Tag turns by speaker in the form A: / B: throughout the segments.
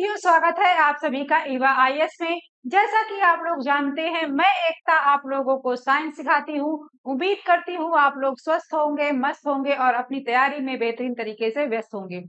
A: साथियों, स्वागत है आप सभी का ईवा आईएएस में। जैसा कि आप लोग जानते हैं, मैं एकता आप लोगों को साइंस सिखाती हूँ। उम्मीद करती हूँ आप लोग स्वस्थ होंगे, मस्त होंगे और अपनी तैयारी में बेहतरीन तरीके से व्यस्त होंगे।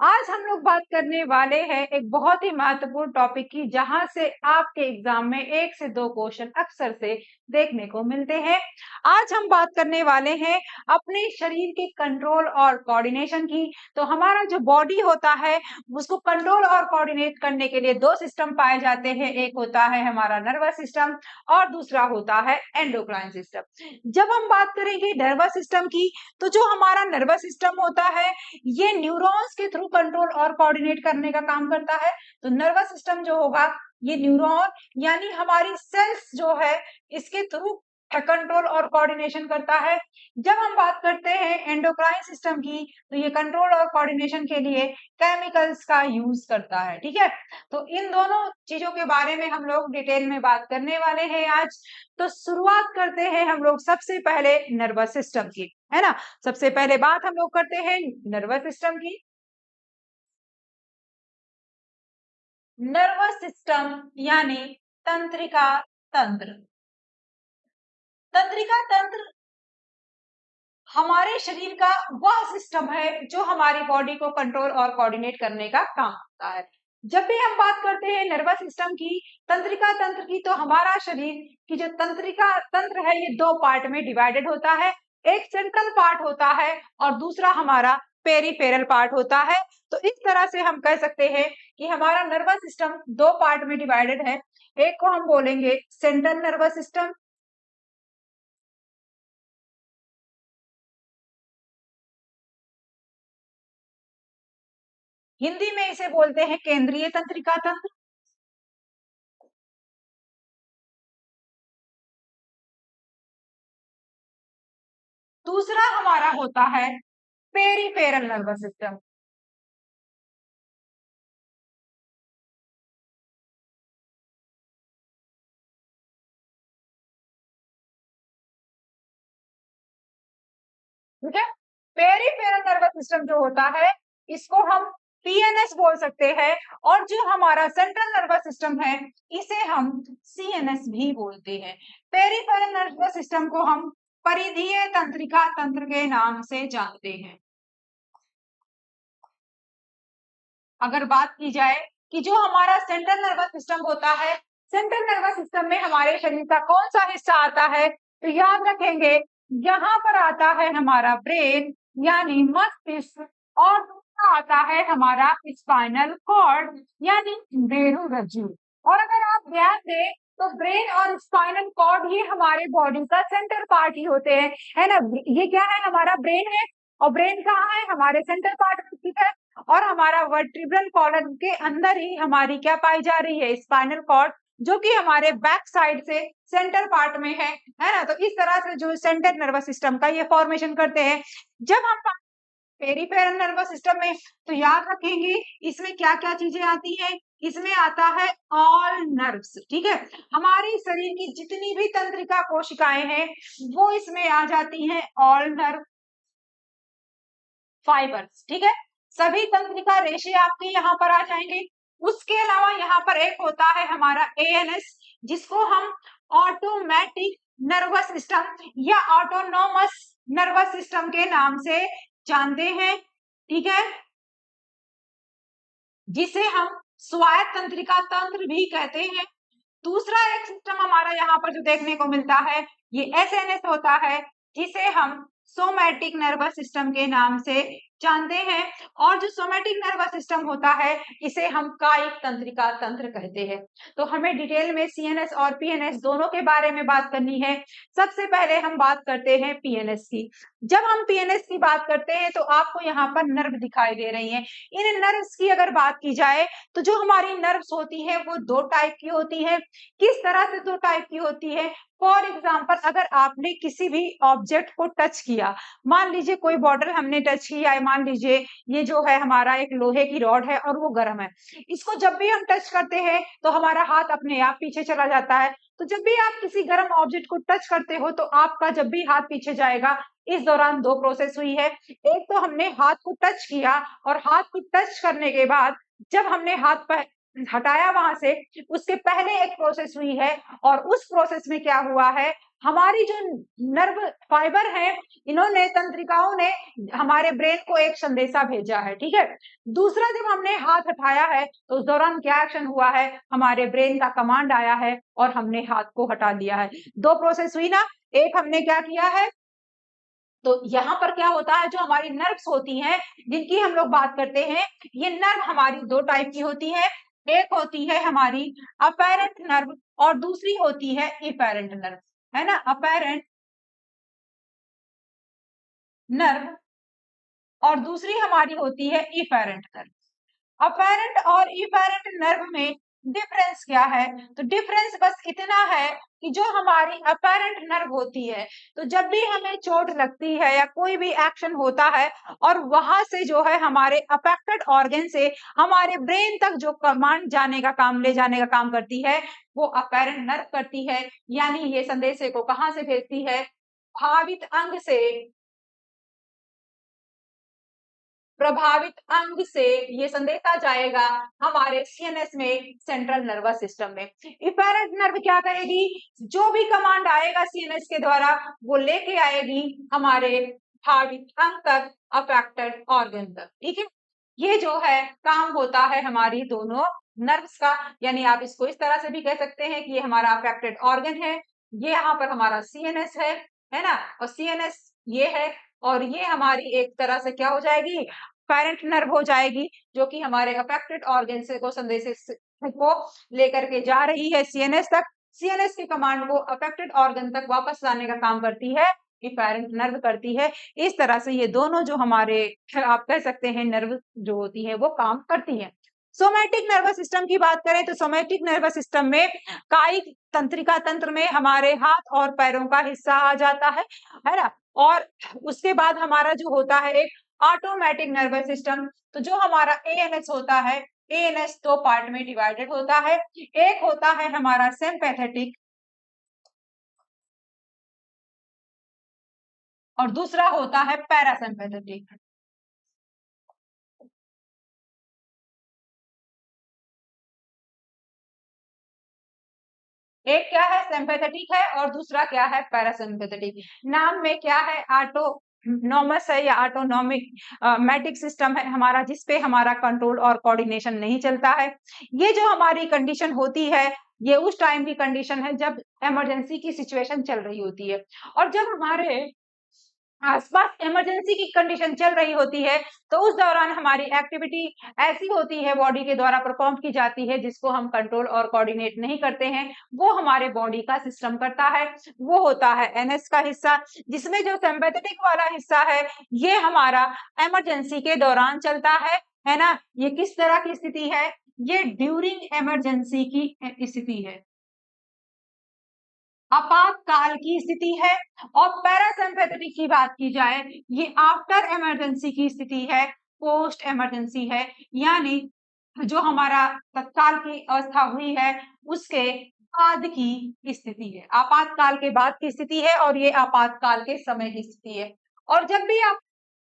A: आज हम लोग बात करने वाले हैं एक बहुत ही महत्वपूर्ण टॉपिक की, जहां से आपके एग्जाम में 1 से 2 क्वेश्चन अक्सर से देखने को मिलते हैं। आज हम बात करने वाले हैं अपने शरीर के कंट्रोल और कोऑर्डिनेशन की। तो हमारा जो बॉडी होता है, उसको कंट्रोल और कोऑर्डिनेट करने के लिए 2 सिस्टम पाए जाते हैं। एक होता है हमारा नर्वस सिस्टम और दूसरा होता है एंडोक्राइन सिस्टम। जब हम बात करेंगे नर्वस सिस्टम की, तो जो हमारा नर्वस सिस्टम होता है, ये न्यूरॉन्स के थ्रू कंट्रोल और कोऑर्डिनेट करने का काम करता है। तो नर्वस सिस्टम जो होगा, ये न्यूरॉन यानी हमारी सेल्स जो है, इसके थ्रू कंट्रोल और कोऑर्डिनेशन करता है। जब हम बात करते हैं एंडोक्राइन सिस्टम की, तो ये कंट्रोल और कोऑर्डिनेशन के लिए केमिकल्स का यूज करता है। ठीक है, तो इन दोनों चीजों के बारे में हम लोग डिटेल में बात करने वाले हैं आज। तो शुरुआत करते हैं हम लोग सबसे पहले नर्वस सिस्टम की, है ना। सबसे पहले बात हम लोग करते हैं नर्वस सिस्टम की। नर्वस सिस्टम यानी तंत्रिका तंत्र। तंत्रिका तंत्र हमारे शरीर का वह सिस्टम है जो हमारी बॉडी को कंट्रोल और कोऑर्डिनेट करने का काम करता है। जब भी हम बात करते हैं नर्वस सिस्टम की, तंत्रिका तंत्र की, तो हमारा शरीर की जो तंत्रिका तंत्र है, ये 2 पार्ट में डिवाइडेड होता है। एक सेंट्रल पार्ट होता है और दूसरा हमारा पेरिफेरल पार्ट होता है। तो इस तरह से हम कह सकते हैं कि हमारा नर्वस सिस्टम 2 पार्ट में डिवाइडेड है। एक को हम बोलेंगे सेंट्रल नर्वस सिस्टम, हिंदी में इसे बोलते हैं केंद्रीय तंत्रिका तंत्र। दूसरा हमारा होता है पेरिफेरल नर्वस सिस्टम। ठीक है, पेरिफेरल नर्वस सिस्टम जो होता है, इसको हम पीएनएस बोल सकते हैं। और जो हमारा सेंट्रल नर्वस सिस्टम है, इसे हम सीएनएस भी बोलते हैं। पेरिफेरल नर्वस सिस्टम को हम परिधीय तंत्रिका तंत्र के नाम से जानते हैं। अगर बात की जाए कि जो हमारा सेंट्रल नर्वस सिस्टम होता है, सेंट्रल नर्वस सिस्टम में हमारे शरीर का कौन सा हिस्सा आता है, तो याद रखेंगे, यहाँ पर आता है हमारा ब्रेन यानी मस्तिष्क, और दूसरा आता है हमारा स्पाइनल कॉर्ड यानी मेरुरज्जु। और अगर आप ध्यान दें, तो ब्रेन और स्पाइनल कॉर्ड ही हमारे बॉडी का सेंटर पार्ट ही होते हैं, है ना। ये क्या है, हमारा ब्रेन है, और ब्रेन कहाँ है, हमारे सेंटर पार्ट में स्थित है। और हमारा वर्टिब्रल कॉलम के अंदर ही हमारी क्या पाई जा रही है, स्पाइनल कॉर्ड, जो कि हमारे बैक साइड से सेंटर पार्ट में है ना। तो इस तरह से जो सेंट्रल नर्वस सिस्टम का ये फॉर्मेशन करते हैं। जब हम पेरिफेरल नर्वस सिस्टम में, तो याद रखेंगे इसमें क्या क्या चीजें आती हैं। इसमें आता है ऑल नर्व्स। ठीक है, हमारे शरीर की जितनी भी तंत्रिका कोशिकाएं हैं, वो इसमें आ जाती हैं ऑल नर्व फाइबर्स। ठीक है, सभी तंत्रिका रेशे आपके यहाँ पर आ जाएंगे। उसके अलावा यहाँ पर एक होता है हमारा एएनएस, जिसको हम ऑटोमेटिक नर्वस सिस्टम या ऑटोनोमस नर्वस सिस्टम के नाम से जानते हैं। ठीक है, जिसे हम स्वायत्त तंत्रिका तंत्र भी कहते हैं। दूसरा एक सिस्टम हमारा यहाँ पर जो देखने को मिलता है, ये एसएनएस होता है, जिसे हम सोमैटिक नर्वस सिस्टम के नाम से जानते हैं। और जो सोमैटिक नर्वस सिस्टम होता है, इसे हम कायिक तंत्रिका तंत्र कहते हैं। तो हमें डिटेल में सीएनएस और पीएनएस दोनों के बारे में बात करनी है। सबसे पहले हम बात करते हैं पीएनएस की। जब हम पीएनएस की बात करते हैं, तो आपको यहाँ पर नर्व दिखाई दे रही हैं। इन नर्व्स की अगर बात की जाए, तो जो हमारी नर्व्स होती है, वो 2 टाइप की होती है। किस तरह से 2 टाइप की होती है, फॉर एग्जाम्पल, अगर आपने किसी भी ऑब्जेक्ट को टच किया, मान लीजिए कोई बॉटल हमने टच किया है, मान लीजिए ये जो है हमारा एक लोहे की रॉड है और वो गर्म है, इसको जब भी हम टच करते हैं, तो हमारा हाथ अपने आप पीछे चला जाता है। तो जब भी आप किसी गर्म ऑब्जेक्ट को टच करते हो, तो आपका जब भी हाथ पीछे जाएगा, इस दौरान 2 प्रोसेस हुई है। एक तो हमने हाथ को टच किया, और हाथ को टच करने के बाद जब हमने हाथ हटाया वहां से, उसके पहले एक प्रोसेस हुई है और उस प्रोसेस में क्या हुआ है, हमारी जो नर्व फाइबर है, इन्होंने तंत्रिकाओं ने हमारे ब्रेन को एक संदेशा भेजा है। ठीक है, दूसरा जब हमने हाथ हटाया है तो उस दौरान क्या एक्शन हुआ है, हमारे ब्रेन का कमांड आया है और हमने हाथ को हटा दिया है। दो प्रोसेस हुई ना, एक हमने क्या किया है, तो यहाँ पर क्या होता है, जो हमारी नर्व्स होती हैं जिनकी हम लोग बात करते हैं, ये नर्व हमारी दो टाइप की होती है। एक होती है हमारी अपेरेंट नर्व और दूसरी होती है इपेरेंट नर्व, है ना। अपेरेंट नर्व और दूसरी हमारी होती है इपेरेंट नर्व। अपेरेंट और इपेरेंट नर्व में डिफरेंस क्या है, तो डिफरेंस बस इतना है कि जो हमारी अपेरेंट नर्व होती है, तो जब भी हमें चोट लगती है या कोई भी एक्शन होता है और वहां से जो है हमारे अफेक्टेड ऑर्गन से हमारे ब्रेन तक जो कमांड जाने का काम, ले जाने का काम करती है, वो अपेरेंट नर्व करती है। यानी ये संदेशे को कहां से भेजती है, भावित अंग से, प्रभावित अंग से ये संदेशा जाएगा हमारे सीएनएस में, सेंट्रल नर्वस सिस्टम में। इफेरेंट नर्व क्या करेगी, जो भी कमांड आएगा सीएनएस के द्वारा वो लेके आएगी हमारे भावित अंग तक, अफेक्टेड ऑर्गन तक। ठीक है, ये जो है काम होता है हमारी दोनों नर्व्स का। यानी आप इसको इस तरह से भी कह सकते हैं कि ये हमारा अफेक्टेड ऑर्गन है, ये यहाँ पर हमारा सीएनएस है ना, और सीएनएस ये है, और ये हमारी एक तरह से क्या हो जाएगी, पेरेंट नर्व हो जाएगी, जो कि हमारे अफेक्टेड ऑर्गन से को संदेश को लेकर के जा रही है सीएनएस तक। सीएनएस की कमांड को अफेक्टेड ऑर्गन तक वापस लाने का काम करती है कि पेरेंट नर्व करती है। इस तरह से ये दोनों जो हमारे, आप कह सकते हैं, नर्व जो होती है वो काम करती है। सोमैटिक नर्वस सिस्टम की बात करें तो सोमैटिक नर्वस सिस्टम में कायिक तंत्रिका तंत्र में हमारे हाथ और पैरों का हिस्सा आ जाता है ना। और उसके बाद हमारा जो होता है एक ऑटोमेटिक नर्वस सिस्टम, तो जो हमारा एएनएस होता है, एएनएस दो पार्ट में डिवाइडेड होता है। एक होता है हमारा सिंपैथेटिक और दूसरा होता है पैरासिम्पैथेटिक। एक क्या है, सिंपैथेटिक है और दूसरा क्या है, पैरासिम्पैथेटिक। नाम में क्या है, ऑटोनॉमस है या ऑटोनॉमिक मैटिक सिस्टम है हमारा, जिसपे हमारा कंट्रोल और कोऑर्डिनेशन नहीं चलता है। ये जो हमारी कंडीशन होती है, ये उस टाइम की कंडीशन है जब इमरजेंसी की सिचुएशन चल रही होती है, और जब हमारे आसपास इमरजेंसी की कंडीशन चल रही होती है, तो उस दौरान हमारी एक्टिविटी ऐसी होती है, बॉडी के द्वारा परफॉर्म की जाती है, जिसको हम कंट्रोल और कोऑर्डिनेट नहीं करते हैं, वो हमारे बॉडी का सिस्टम करता है। वो होता है एनएस का हिस्सा, जिसमें जो सिंपैथेटिक वाला हिस्सा है, ये हमारा इमरजेंसी के दौरान चलता है ना। ये किस तरह की स्थिति है, ये ड्यूरिंग इमरजेंसी की स्थिति है, आपातकाल की स्थिति है। और पैरासिम्पैथेटिक की बात की जाए, ये आफ्टर इमरजेंसी की स्थिति है, पोस्ट इमरजेंसी है। यानी जो हमारा तत्काल की अवस्था हुई है उसके बाद की स्थिति है, आपातकाल के बाद की स्थिति है, और ये आपातकाल के समय की स्थिति है। और जब भी आप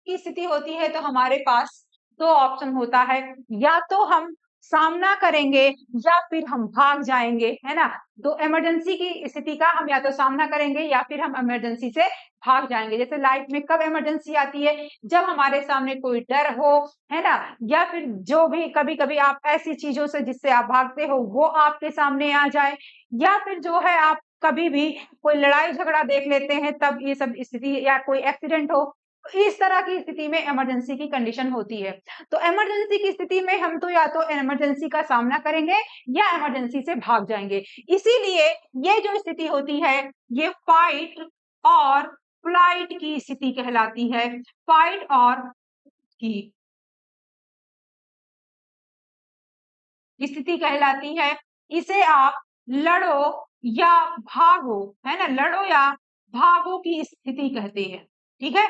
A: की स्थिति होती है तो हमारे पास दो ऑप्शन होता है, या तो हम सामना करेंगे या फिर हम भाग जाएंगे, है ना। तो इमरजेंसी की स्थिति का हम या तो सामना करेंगे या फिर हम इमरजेंसी से भाग जाएंगे। जैसे लाइफ में कब इमरजेंसी आती है, जब हमारे सामने कोई डर हो, है ना, या फिर जो भी कभी कभी आप ऐसी चीजों से जिससे आप भागते हो वो आपके सामने आ जाए, या फिर जो है आप कभी भी कोई लड़ाई झगड़ा देख लेते हैं, तब ये सब स्थिति, या कोई एक्सीडेंट हो, तो इस तरह की स्थिति में इमरजेंसी की कंडीशन होती है। तो इमरजेंसी की स्थिति में हम तो या तो इमरजेंसी का सामना करेंगे या इमरजेंसी से भाग जाएंगे। इसीलिए ये जो स्थिति होती है, ये फाइट और फ्लाइट की स्थिति कहलाती है। फाइट और की स्थिति कहलाती है। इसे आप लड़ो या भागो, है ना, लड़ो या भागो की स्थिति कहते हैं। ठीक है,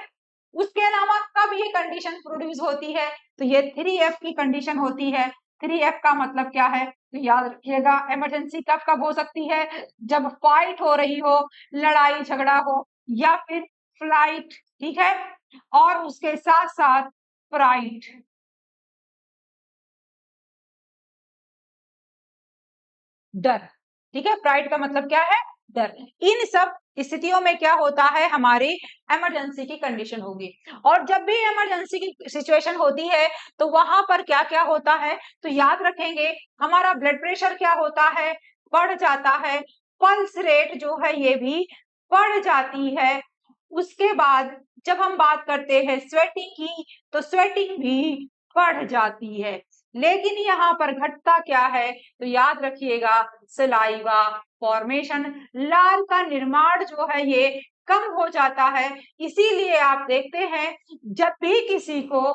A: उसके अलावा कब ये कंडीशन प्रोड्यूस होती है, तो ये 3F की कंडीशन होती है। 3F का मतलब क्या है, तो याद रखिएगा, इमरजेंसी कब कब हो सकती है, जब फाइट हो रही हो, लड़ाई झगड़ा हो, या फिर फ्लाइट। ठीक है, और उसके साथ साथ फ्राइट। डर। ठीक है, फ्राइट का मतलब क्या है? डर। इन सब स्थितियों में क्या होता है, हमारी इमरजेंसी की कंडीशन होगी। और जब भी इमरजेंसी की सिचुएशन होती है तो वहां पर क्या क्या होता है, तो याद रखेंगे हमारा ब्लड प्रेशर क्या होता है, बढ़ जाता है। पल्स रेट जो है ये भी बढ़ जाती है। उसके बाद जब हम बात करते हैं स्वेटिंग की, तो स्वेटिंग भी बढ़ जाती है। लेकिन यहाँ पर घटता क्या है, तो याद रखिएगा सलाइवा फॉर्मेशन, लार का निर्माण जो है ये कम हो जाता है। इसीलिए आप देखते हैं जब भी किसी को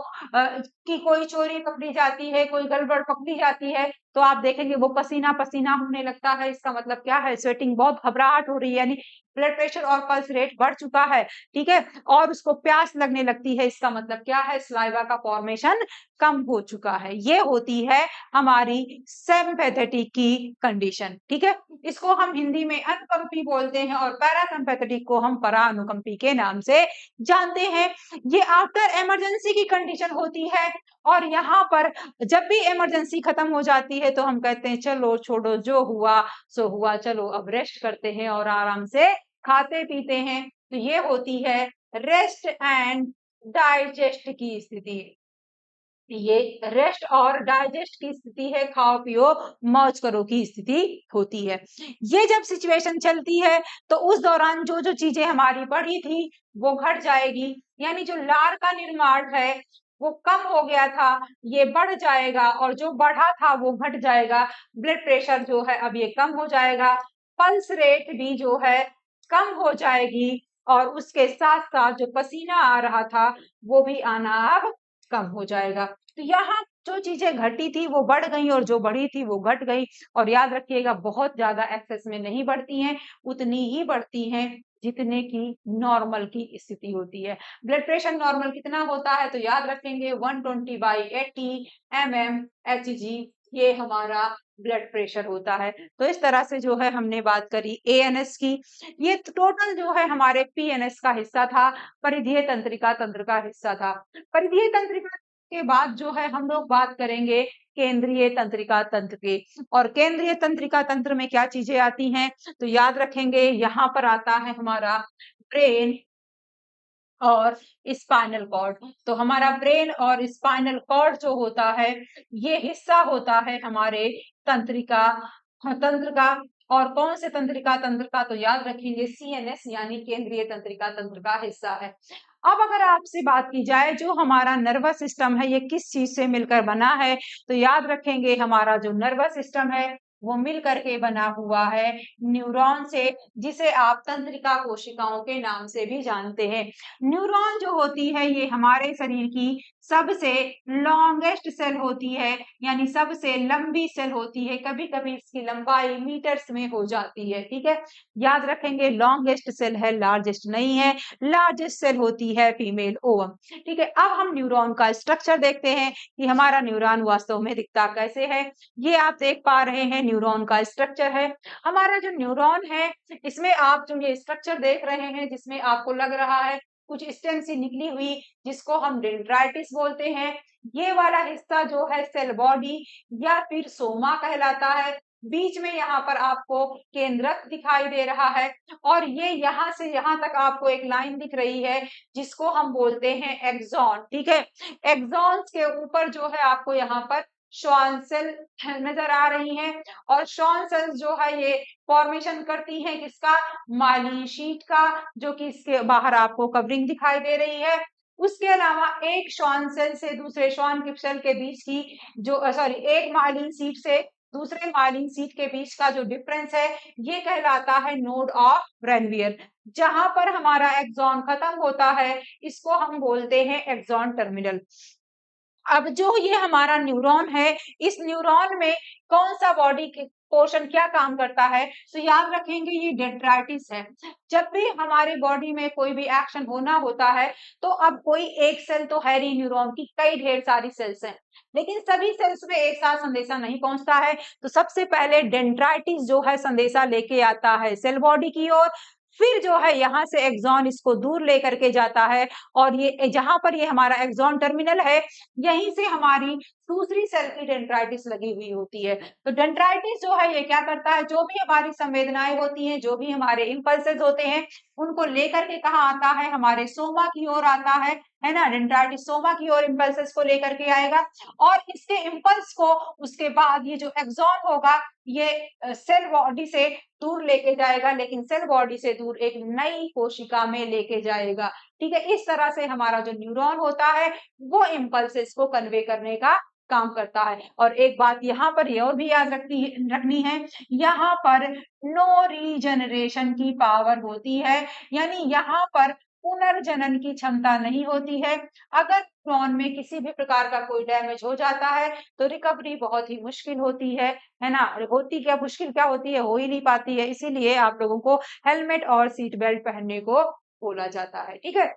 A: की कोई चोरी पकड़ी जाती है, कोई गड़बड़ पकड़ी जाती है, तो आप देखेंगे वो पसीना पसीना होने लगता है। इसका मतलब क्या है, स्वेटिंग, बहुत घबराहट हो रही है, यानी ब्लड प्रेशर और पल्स रेट बढ़ चुका है। ठीक है, और उसको प्यास लगने लगती है। इसका मतलब क्या है, सलाइवा का फॉर्मेशन कम हो चुका है। ये होती है हमारी सिंपैथेटिक की कंडीशन। ठीक है, इसको हम हिंदी में अनुकंपी बोलते हैं और पैरासिम्पैथेटिक को हम परानुकंपी के नाम से जानते हैं। ये आफ्टर इमरजेंसी की कंडीशन होती है। और यहाँ पर जब भी इमरजेंसी खत्म हो जाती है तो हम कहते हैं चलो छोड़ो, जो हुआ सो हुआ, चलो अब रेस्ट करते हैं और आराम से खाते पीते हैं। तो ये होती है रेस्ट एंड डाइजेस्ट की स्थिति। ये रेस्ट और डाइजेस्ट की स्थिति है, खाओ पियो मौज करो की स्थिति होती है। ये जब सिचुएशन चलती है तो उस दौरान जो जो चीजें हमारी बढ़ी थी वो घट जाएगी, यानी जो लार का निर्माण है वो कम हो गया था, ये बढ़ जाएगा, और जो बढ़ा था वो घट जाएगा। ब्लड प्रेशर जो है अब ये कम हो जाएगा, पल्स रेट भी जो है कम हो जाएगी, और उसके साथ साथ जो पसीना आ रहा था वो भी आना अब कम हो जाएगा। तो यहाँ जो चीजें घटी थी वो बढ़ गई और जो बढ़ी थी वो घट गई। और याद रखिएगा बहुत ज्यादा एक्सेस में नहीं बढ़ती हैं, उतनी ही बढ़ती हैं जितने की नॉर्मल की स्थिति होती है। ब्लड प्रेशर नॉर्मल कितना होता है, तो याद रखेंगे 120/80 mmHg, ये हमारा ब्लड प्रेशर होता है। तो इस तरह से जो है हमने बात करी एएनएस की। ये टोटल जो है हमारे पीएनएस का हिस्सा था, परिधीय तंत्रिका तंत्र का हिस्सा था। परिधीय तंत्रिका के बाद जो है हम लोग बात करेंगे केंद्रीय तंत्रिका तंत्र की। और केंद्रीय तंत्रिका तंत्र में क्या चीजें आती हैं, तो याद रखेंगे यहाँ पर आता है हमारा ब्रेन और स्पाइनल कॉर्ड। तो हमारा ब्रेन और स्पाइनल कॉर्ड जो होता है ये हिस्सा होता है हमारे तंत्रिका तंत्र का। और कौन से तंत्रिका तंत्र का, तो याद रखेंगे सीएनएस यानी केंद्रीय तंत्रिका तंत्र का हिस्सा है। अब अगर आपसे बात की जाए जो हमारा नर्वस सिस्टम है ये किस चीज से मिलकर बना है, तो याद रखेंगे हमारा जो नर्वस सिस्टम है वो मिल करके बना हुआ है न्यूरॉन से, जिसे आप तंत्रिका कोशिकाओं के नाम से भी जानते हैं। न्यूरॉन जो होती है ये हमारे शरीर की सबसे लॉन्गेस्ट सेल होती है, यानी सबसे लंबी सेल होती है। कभी कभी इसकी लंबाई मीटर्स में हो जाती है। ठीक है, याद रखेंगे लॉन्गेस्ट सेल है, लार्जेस्ट नहीं है। लार्जेस्ट सेल होती है फीमेल ओवम। ठीक है, अब हम न्यूरॉन का स्ट्रक्चर देखते हैं कि हमारा न्यूरॉन वास्तव में दिखता कैसे है। ये आप देख पा रहे हैं न्यूरॉन का स्ट्रक्चर है। हमारा जो न्यूरॉन है इसमें आप जो ये स्ट्रक्चर देख रहे हैं जिसमें आपको लग रहा है कुछ स्टेम सी निकली हुई, जिसको हम डेंड्राइटिस बोलते हैं। ये वाला हिस्सा जो है सेल बॉडी या फिर सोमा कहलाता है। बीच में यहाँ पर आपको केंद्रक दिखाई दे रहा है, और ये यहाँ से यहाँ तक आपको एक लाइन दिख रही है जिसको हम बोलते हैं एक्सॉन। ठीक है, एक्सॉन्स के ऊपर जो है आपको यहाँ पर श्वान सेल नजर आ रही हैं, और श्वान सेल्स जो है ये फॉर्मेशन करती है किसका, माइलिन शीट का, जो कि इसके बाहर आपको कवरिंग दिखाई दे रही है। उसके अलावा एक श्वान सेल से दूसरे श्वान सेल के बीच की जो सॉरी एक माइलिन शीट से दूसरे माइलिन शीट के बीच का जो डिफरेंस है ये कहलाता है नोड ऑफ रेनवियर। जहां पर हमारा एक्सॉन खत्म होता है इसको हम बोलते हैं एक्सॉन टर्मिनल। अब जो ये हमारा न्यूरॉन है इस न्यूरॉन में कौन सा बॉडी के पोर्शन क्या काम करता है, तो याद रखेंगे ये डेंड्राइटिस है। जब भी हमारे बॉडी में कोई भी एक्शन होना होता है तो अब कोई एक सेल तो है नहीं, न्यूरॉन की कई ढेर सारी सेल्स हैं, लेकिन सभी सेल्स में एक साथ संदेशा नहीं पहुंचता है। तो सबसे पहले डेंड्राइटिस जो है संदेशा लेके आता है सेल बॉडी की ओर, फिर जो है यहाँ से एक्सॉन इसको दूर लेकर के जाता है और ये जहां पर ये हमारा एक्सॉन टर्मिनल है, यहीं से हमारी दूसरी सेल की डेंड्राइटिस लगी हुई होती है। तो डेंड्राइटिस जो है ये क्या करता है, जो भी हमारी संवेदनाएं होती हैं, जो भी हमारे इंपल्सेस होते हैं, उनको लेकर के कहाँ आता है, हमारे सोमा की ओर आता है ना। डेंड्राइटिस सोमा की ओर इंपल्सेस को लेकर के आएगा और इसके इंपल्स को उसके बाद ये जो एक्सॉन होगा ये सेल बॉडी से दूर लेके जाएगा, लेकिन सेल बॉडी से दूर एक नई कोशिका में लेके जाएगा। ठीक है, इस तरह से हमारा जो न्यूरॉन होता है वो इंपल्सेस को कन्वे करने का काम करता है। और एक बात यहाँ पर ये और भी याद रखनी है, यहाँ पर नो रीजनरेशन की पावर होती है, यानी यहाँ पर पुनर्जनन की क्षमता नहीं होती है। अगर न्यूरॉन में किसी भी प्रकार का कोई डैमेज हो जाता है तो रिकवरी बहुत ही मुश्किल होती है ना। होती क्या मुश्किल क्या होती है, हो ही नहीं पाती है, इसीलिए आप लोगों को हेलमेट और सीट बेल्ट पहनने को बोला जाता है। ठीक है,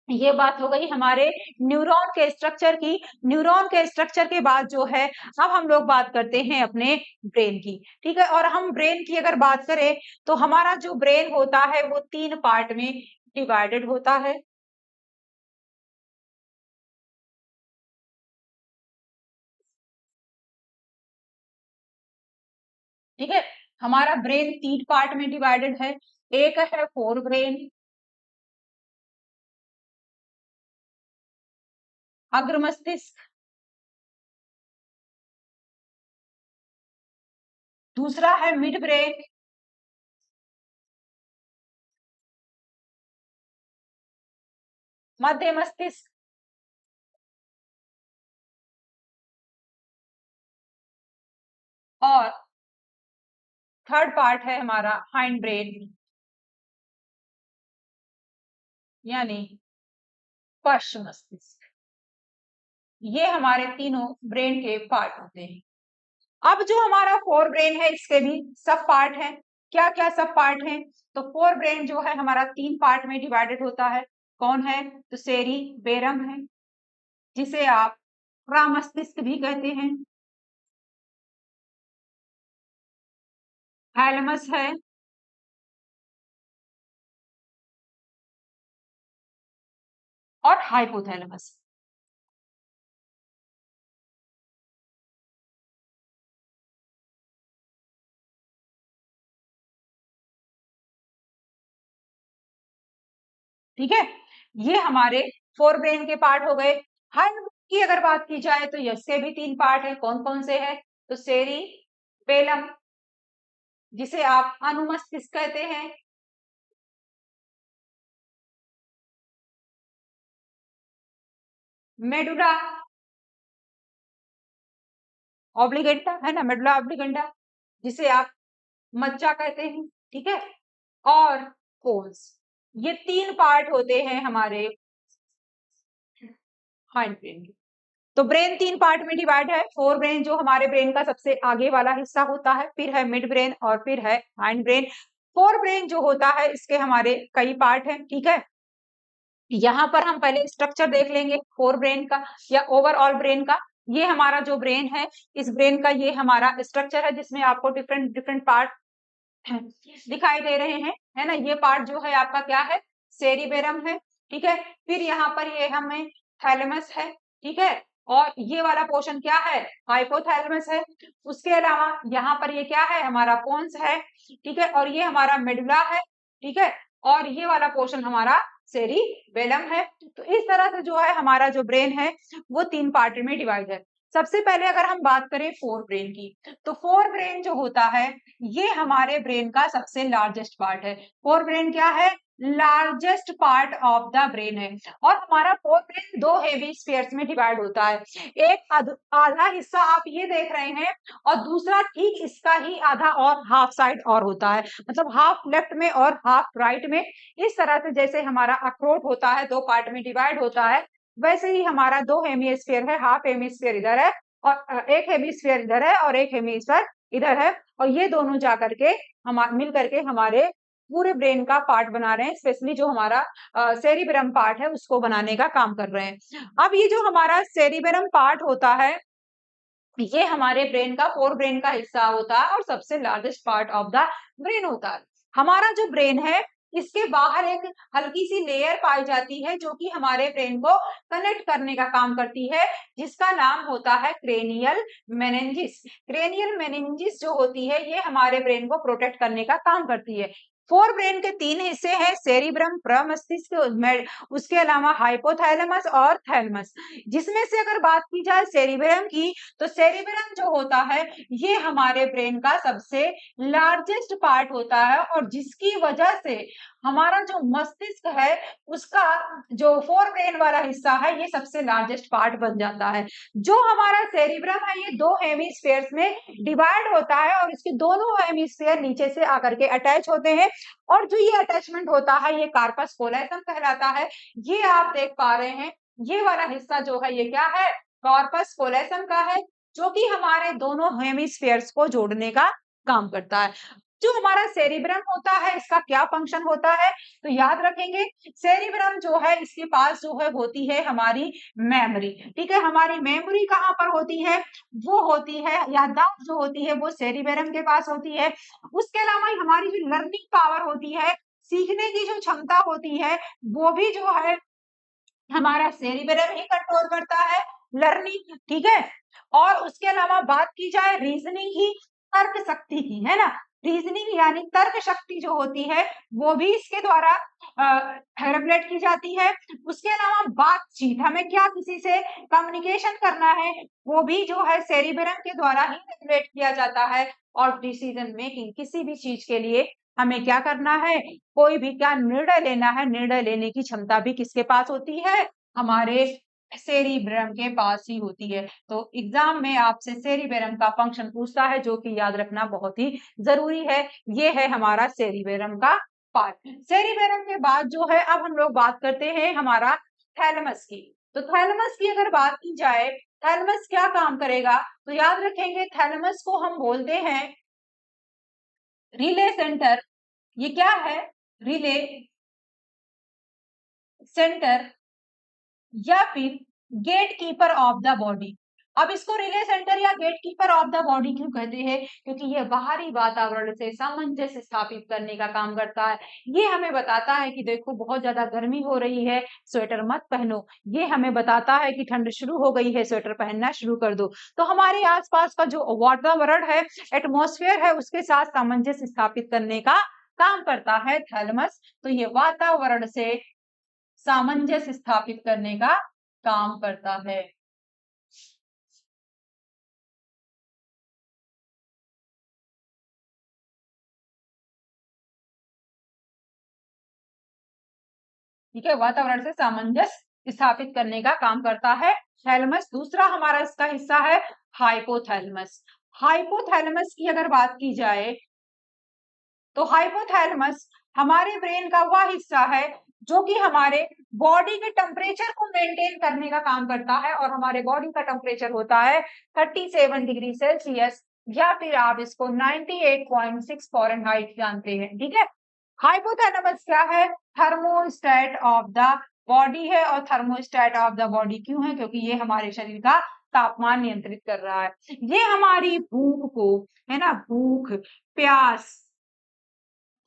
A: ये बात हो गई हमारे न्यूरॉन के स्ट्रक्चर की। न्यूरॉन के स्ट्रक्चर के बाद जो है अब हम लोग बात करते हैं अपने ब्रेन की। ठीक है, और हम ब्रेन की अगर बात करें तो हमारा जो ब्रेन होता है वो 3 पार्ट में डिवाइडेड होता है। ठीक है, हमारा ब्रेन 3 पार्ट में डिवाइडेड है। एक है फोर ब्रेन, अग्र मस्तिष्क, दूसरा है मिड ब्रेन, मध्य मस्तिष्क, और थर्ड पार्ट है हमारा हाइंड ब्रेन, यानी पश्च मस्तिष्क। ये हमारे तीनों ब्रेन के पार्ट होते हैं। अब जो हमारा फोर ब्रेन है इसके भी सब पार्ट है। क्या क्या सब पार्ट है, तो फोर ब्रेन जो है हमारा 3 पार्ट में डिवाइडेड होता है। कौन है, तो सेरी बेरम है, जिसे आप प्रमस्तिष्क भी कहते हैं, थैलेमस है, और हाइपोथैलेमस। ठीक है, ये हमारे फोर ब्रेन के पार्ट हो गए। हाइंड ब्रेन की अगर बात की जाए तो इसके भी 3 पार्ट है। कौन कौन से है, तो सेरी बेलम, जिसे आप अनुमस्तिष्क कहते हैं, मेडुला ऑब्लिगेंटा है ना, मेडुला ऑब्लिगेंटा, जिसे आप मज्जा कहते हैं। ठीक है, और कोन्स। ये 3 पार्ट होते हैं हमारे हाइंड ब्रेन के। तो ब्रेन 3 पार्ट में डिवाइड है। फोर ब्रेन जो हमारे ब्रेन का सबसे आगे वाला हिस्सा होता है, फिर है मिड ब्रेन और फिर है हाइंड ब्रेन। फोर ब्रेन जो होता है इसके हमारे कई पार्ट हैं। ठीक है, यहाँ पर हम पहले स्ट्रक्चर देख लेंगे फोर ब्रेन का या ओवरऑल ब्रेन का। ये हमारा जो ब्रेन है, इस ब्रेन का ये हमारा स्ट्रक्चर है, जिसमें आपको डिफरेंट डिफरेंट पार्ट दिखाई दे रहे हैं, है ना। ये पार्ट जो है आपका क्या है, सेरिबेरम है। ठीक है, फिर यहाँ पर ये हमें थैलेमस है। ठीक है, और ये वाला पोर्शन क्या है, हाइपोथैलेमस है। उसके अलावा यहाँ पर ये क्या है, हमारा पोन्स है। ठीक है, और ये हमारा मेडुला है। ठीक है, और ये वाला पोर्शन हमारा सेरिबेलम है। तो इस तरह से जो है हमारा जो ब्रेन है वो 3 पार्ट में डिवाइड है। सबसे पहले अगर हम बात करें फोर ब्रेन की, तो फोर ब्रेन जो होता है ये हमारे ब्रेन का सबसे लार्जेस्ट पार्ट है। फोर ब्रेन क्या है, largest part of the brain है। और हमारा फोर ब्रेन 2 हेवी स्फीयर्स में डिवाइड होता है। एक आधा हिस्सा आप ये देख रहे हैं और दूसरा ठीक इसका ही आधा और हाफ साइड और होता है, मतलब हाफ लेफ्ट में और हाफ राइट में। इस तरह से जैसे हमारा अखरोट होता है 2 पार्ट में डिवाइड होता है, वैसे ही हमारा 2 हेमिस्फीयर है। हाफ हेमिस्फीयर इधर है और एक हेमिस्फीयर इधर है और एक हेमिस्फीयर इधर है, और ये दोनों जाकर के हम मिल करके हमारे पूरे ब्रेन का पार्ट बना रहे हैं। स्पेशली जो हमारा सेरिबेरम पार्ट है उसको बनाने का काम कर रहे हैं। अब ये जो हमारा सेरिबेरम पार्ट होता है ये हमारे ब्रेन का फोर ब्रेन का हिस्सा होता है और सबसे largest part of the brain होता है। हमारा जो ब्रेन है इसके बाहर एक हल्की सी लेयर पाई जाती है जो कि हमारे ब्रेन को कनेक्ट करने का काम करती है, जिसका नाम होता है क्रेनियल मेनिंजिस। क्रेनियल मेनिंजिस जो होती है ये हमारे ब्रेन को प्रोटेक्ट करने का काम करती है। फोर ब्रेन के तीन हिस्से हैं, सेरिब्रम, प्रमस्तिष्क, उसके अलावा हाइपोथैलेमस और थैलेमस। जिसमें से अगर बात की जाए सेरिब्रम की, तो सेरिब्रम जो होता है ये हमारे ब्रेन का सबसे लार्जेस्ट पार्ट होता है और जिसकी वजह से हमारा जो मस्तिष्क है उसका जो फोर ब्रेन वाला हिस्सा है ये सबसे लार्जेस्ट पार्ट बन जाता है। जो हमारा सेरिब्रम है ये दो हेमिस्फेयर्स में डिवाइड होता है और इसके दोनों हेमिस्फेयर नीचे से आकर के अटैच होते हैं और जो ये अटैचमेंट होता है ये कार्पस कोलोसम कहलाता है। ये आप देख पा रहे हैं, ये वाला हिस्सा जो है ये क्या है, कॉर्पस कोलोसम का है, जो कि हमारे दोनों हेमिस्फेयर्स को जोड़ने का काम करता है। जो हमारा सेरिब्रम होता है इसका क्या फंक्शन होता है, तो याद रखेंगे सेरिब्रम जो है इसके पास जो है होती है हमारी मेमोरी। ठीक है, हमारी मेमोरी कहाँ पर होती है, वो होती है याददाश्त जो होती है वो सेरिब्रम के पास होती है। उसके अलावा हमारी जो लर्निंग पावर होती है, सीखने की जो क्षमता होती है, वो भी जो है हमारा सेरिब्रम ही कंट्रोल करता है, लर्निंग। ठीक है, और उसके अलावा बात की जाए रीजनिंग की, तर्क शक्ति की, है ना, रीजनिंग यानी तर्क शक्ति जो होती है वो भी इसके द्वारा रेगुलेट की जाती है। उसके अलावा बातचीत, हमें क्या किसी से कम्युनिकेशन करना है, वो भी जो है सेरिब्रम के द्वारा ही रेगुलेट किया जाता है। और डिसीजन मेकिंग, किसी भी चीज के लिए हमें क्या करना है, कोई भी क्या निर्णय लेना है, निर्णय लेने की क्षमता भी किसके पास होती है, हमारे सेरिब्रम के पास ही होती है। तो एग्जाम में आपसे सेरिब्रम का फंक्शन पूछता है जो कि याद रखना बहुत ही जरूरी है। ये है हमारा सेरिब्रम का पार्ट। सेरिब्रम के बाद जो है अब हम लोग बात करते हैं हमारा थैलेमस की। तो थैलेमस की अगर बात की जाए, थैलेमस क्या काम करेगा, तो याद रखेंगे थैलेमस को हम बोलते हैं रिले सेंटर। ये क्या है, रिले सेंटर या फिर gate keeper of the body. अब इसको रिले सेंटर या gate keeper of the body क्यों कहते हैं, क्योंकि ये बाहरी वातावरण से सामंजस्य स्थापित करने का काम करता है। ये हमें बताता है कि देखो बहुत ज्यादा गर्मी हो रही है, स्वेटर मत पहनो। ये हमें बताता है कि ठंड शुरू हो गई है, स्वेटर पहनना शुरू कर दो। तो हमारे आसपास का जो वातावरण है, एटमॉस्फेयर है, उसके साथ सामंजस्य स्थापित करने का काम करता है थैलेमस। तो ये वातावरण से सामंजस्य स्थापित करने का काम करता है। ठीक है, वातावरण से सामंजस्य स्थापित करने का काम करता है थैलेमस। दूसरा हमारा इसका हिस्सा है हाइपोथैलेमस। हाइपोथैलेमस की अगर बात की जाए, तो हाइपोथैलेमस हमारे ब्रेन का वह हिस्सा है जो कि हमारे बॉडी के टेम्परेचर को मेंटेन करने का काम करता है और हमारे बॉडी का टेम्परेचर होता है 37 डिग्री सेल्सियस या फिर आप इसको 98.6 फ़ारेनहाइट जानते हैं। ठीक है, हाइपोथैलेमस क्या है, थर्मोस्टेट ऑफ द बॉडी है। और थर्मोस्टेट ऑफ द बॉडी क्यों है, क्योंकि ये हमारे शरीर का तापमान नियंत्रित कर रहा है। ये हमारी भूख को, है ना, भूख प्यास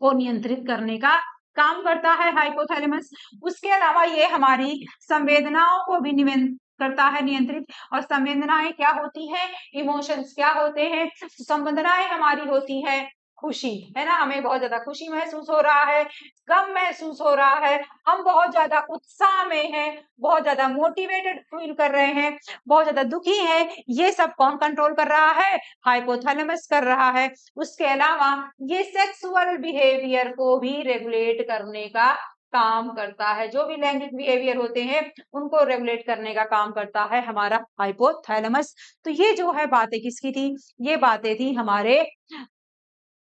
A: को नियंत्रित करने का काम करता है हाइपोथैलेमस। उसके अलावा ये हमारी संवेदनाओं को भी करता है नियंत्रित। और संवेदनाएं क्या होती है, इमोशंस क्या होते हैं, संवेदनाएं हमारी होती है खुशी, है ना, हमें बहुत ज्यादा खुशी महसूस हो रहा है, गम महसूस हो रहा है, हम बहुत ज्यादा उत्साह में हैं, बहुत ज्यादा मोटिवेटेड फील कर रहे हैं, बहुत ज्यादा दुखी है। ये सब कौन कंट्रोल कर रहा है, हाइपोथैलेमस कर रहा है। उसके अलावा ये सेक्सुअल बिहेवियर को भी रेगुलेट करने का काम करता है। जो भी लैंगिक बिहेवियर होते हैं उनको रेगुलेट करने का काम करता है हमारा हाइपोथैलेमस। तो ये जो है बातें किसकी थी, ये बातें थी हमारे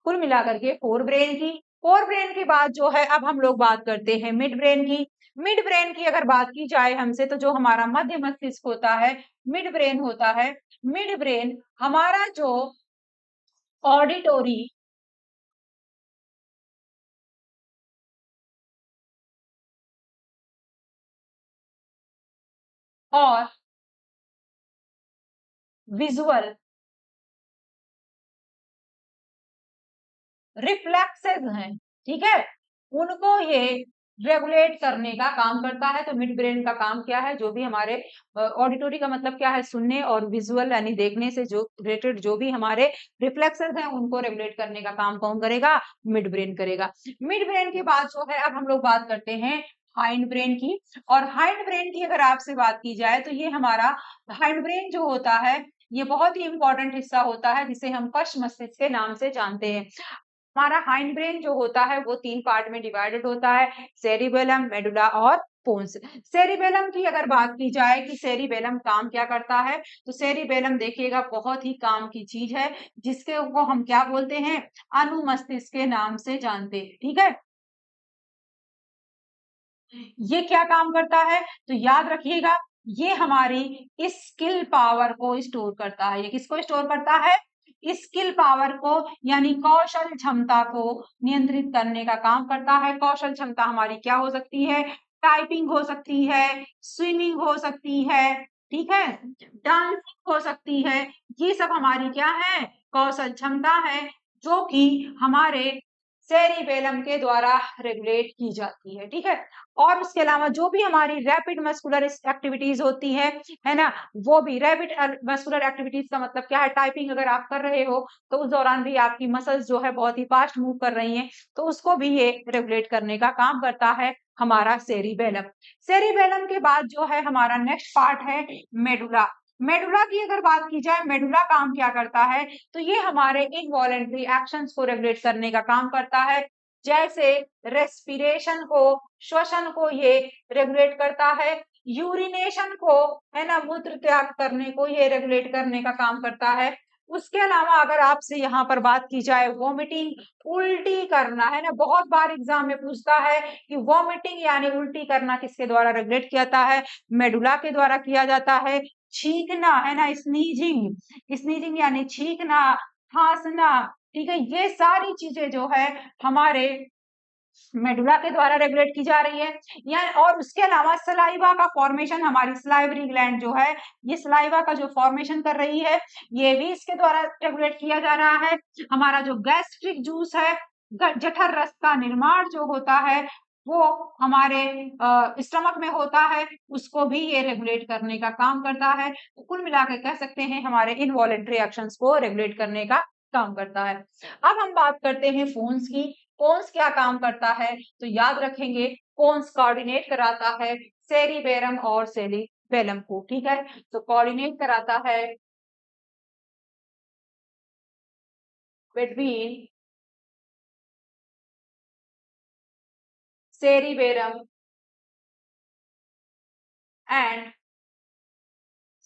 A: कुल मिलाकर के फोर ब्रेन की। फोर ब्रेन के बाद जो है अब हम लोग बात करते हैं मिड ब्रेन की। मिड ब्रेन की अगर बात की जाए हमसे, तो जो हमारा मध्य मस्तिष्क होता है मिड ब्रेन होता है। मिड ब्रेन हमारा जो ऑडिटोरी और विजुअल रिफ्लेक्सेस हैं। ठीक है, उनको ये रेगुलेट करने का काम करता है। तो मिड ब्रेन का काम क्या है, जो भी हमारे ऑडिटोरी का मतलब क्या है, सुनने, और विजुअल यानी देखने से जो रिलेटेड जो भी हमारे रिफ्लेक्सेस हैं उनको रेगुलेट करने का काम कौन करेगा, मिड ब्रेन करेगा। मिड ब्रेन के बाद जो है अब हम लोग बात करते हैं हाइंड ब्रेन की। और हाइंड ब्रेन की अगर आपसे बात की जाए तो ये हमारा हाइंड ब्रेन जो होता है ये बहुत ही इंपॉर्टेंट हिस्सा होता है, जिसे हम पश्च मस्तिष्क के नाम से जानते हैं। हमारा हाइंड ब्रेन जो होता है वो 3 पार्ट में डिवाइडेड होता है, सेरिबेलम, मेडुला और पोन्स। सेरिबेलम की अगर बात की जाए कि सेरिबेलम काम क्या करता है, तो सेरिबेलम देखिएगा बहुत ही काम की चीज है, जिसके को हम क्या बोलते हैं, अनुमस्तिष्क के नाम से जानते हैं। ठीक है, ये क्या काम करता है, तो याद रखिएगा ये हमारी स्किल पावर को स्टोर करता है। ये किसको स्टोर करता है, स्किल पावर को, यानी कौशल क्षमता को नियंत्रित करने का काम करता है। कौशल क्षमता हमारी क्या हो सकती है, टाइपिंग हो सकती है, स्विमिंग हो सकती है, ठीक है, डांसिंग हो सकती है। ये सब हमारी क्या है, कौशल क्षमता है, जो कि हमारे सेरिबेलम के द्वारा रेगुलेट की जाती है। ठीक है, और उसके अलावा जो भी हमारी रैपिड मस्कुलर एक्टिविटीज होती है ना, वो भी रैपिड मस्कुलर एक्टिविटीज का मतलब क्या है, टाइपिंग अगर आप कर रहे हो तो उस दौरान भी आपकी मसल्स जो है बहुत ही फास्ट मूव कर रही हैं, तो उसको भी ये रेगुलेट करने का काम करता है हमारा सेरिबेलम। सेरिबेलम के बाद जो है हमारा नेक्स्ट पार्ट है मेडुला। मेडुला की अगर बात की जाए, मेडुला काम क्या करता है, तो ये हमारे इनवॉलेंटरी एक्शंस को रेगुलेट करने का काम करता है। जैसे रेस्पिरेशन को, श्वसन को ये रेगुलेट करता है, यूरिनेशन को, है ना, मूत्र त्याग करने को ये रेगुलेट करने का काम करता है। उसके अलावा अगर आपसे यहाँ पर बात की जाए वॉमिटिंग, उल्टी करना, है ना, बहुत बार एग्जाम में पूछता है कि वॉमिटिंग यानी उल्टी करना किसके द्वारा रेगुलेट किया जाता है, मेडुला के द्वारा किया जाता है। छींकना, है ना, स्नीजिंग, स्नीजिंग यानी छींकना, खांसना, ठीक है, ये सारी चीजें जो है हमारे मेडुला के द्वारा रेगुलेट की जा रही है। या और उसके अलावा सलाइवा का फॉर्मेशन, हमारी सलाइवरी ग्लैंड जो है ये सलाइवा का जो फॉर्मेशन कर रही है, ये भी इसके द्वारा रेगुलेट किया जा रहा है। हमारा जो गैस्ट्रिक जूस है, जठर रस का निर्माण जो होता है वो हमारे स्टमक में होता है, उसको भी ये रेगुलेट करने का काम करता है। तो कुल मिलाकर कह सकते हैं हमारे इनवॉलेंटरी एक्शंस को रेगुलेट करने का काम करता है। अब हम बात करते हैं फोन्स की। कोन्स क्या काम करता है, तो याद रखेंगे कोन्स कोऑर्डिनेट कराता है सेरिबेरम और सेरिबेलम को। ठीक है, तो कोऑर्डिनेट कराता है बिटवीन सेरिबेरम एंड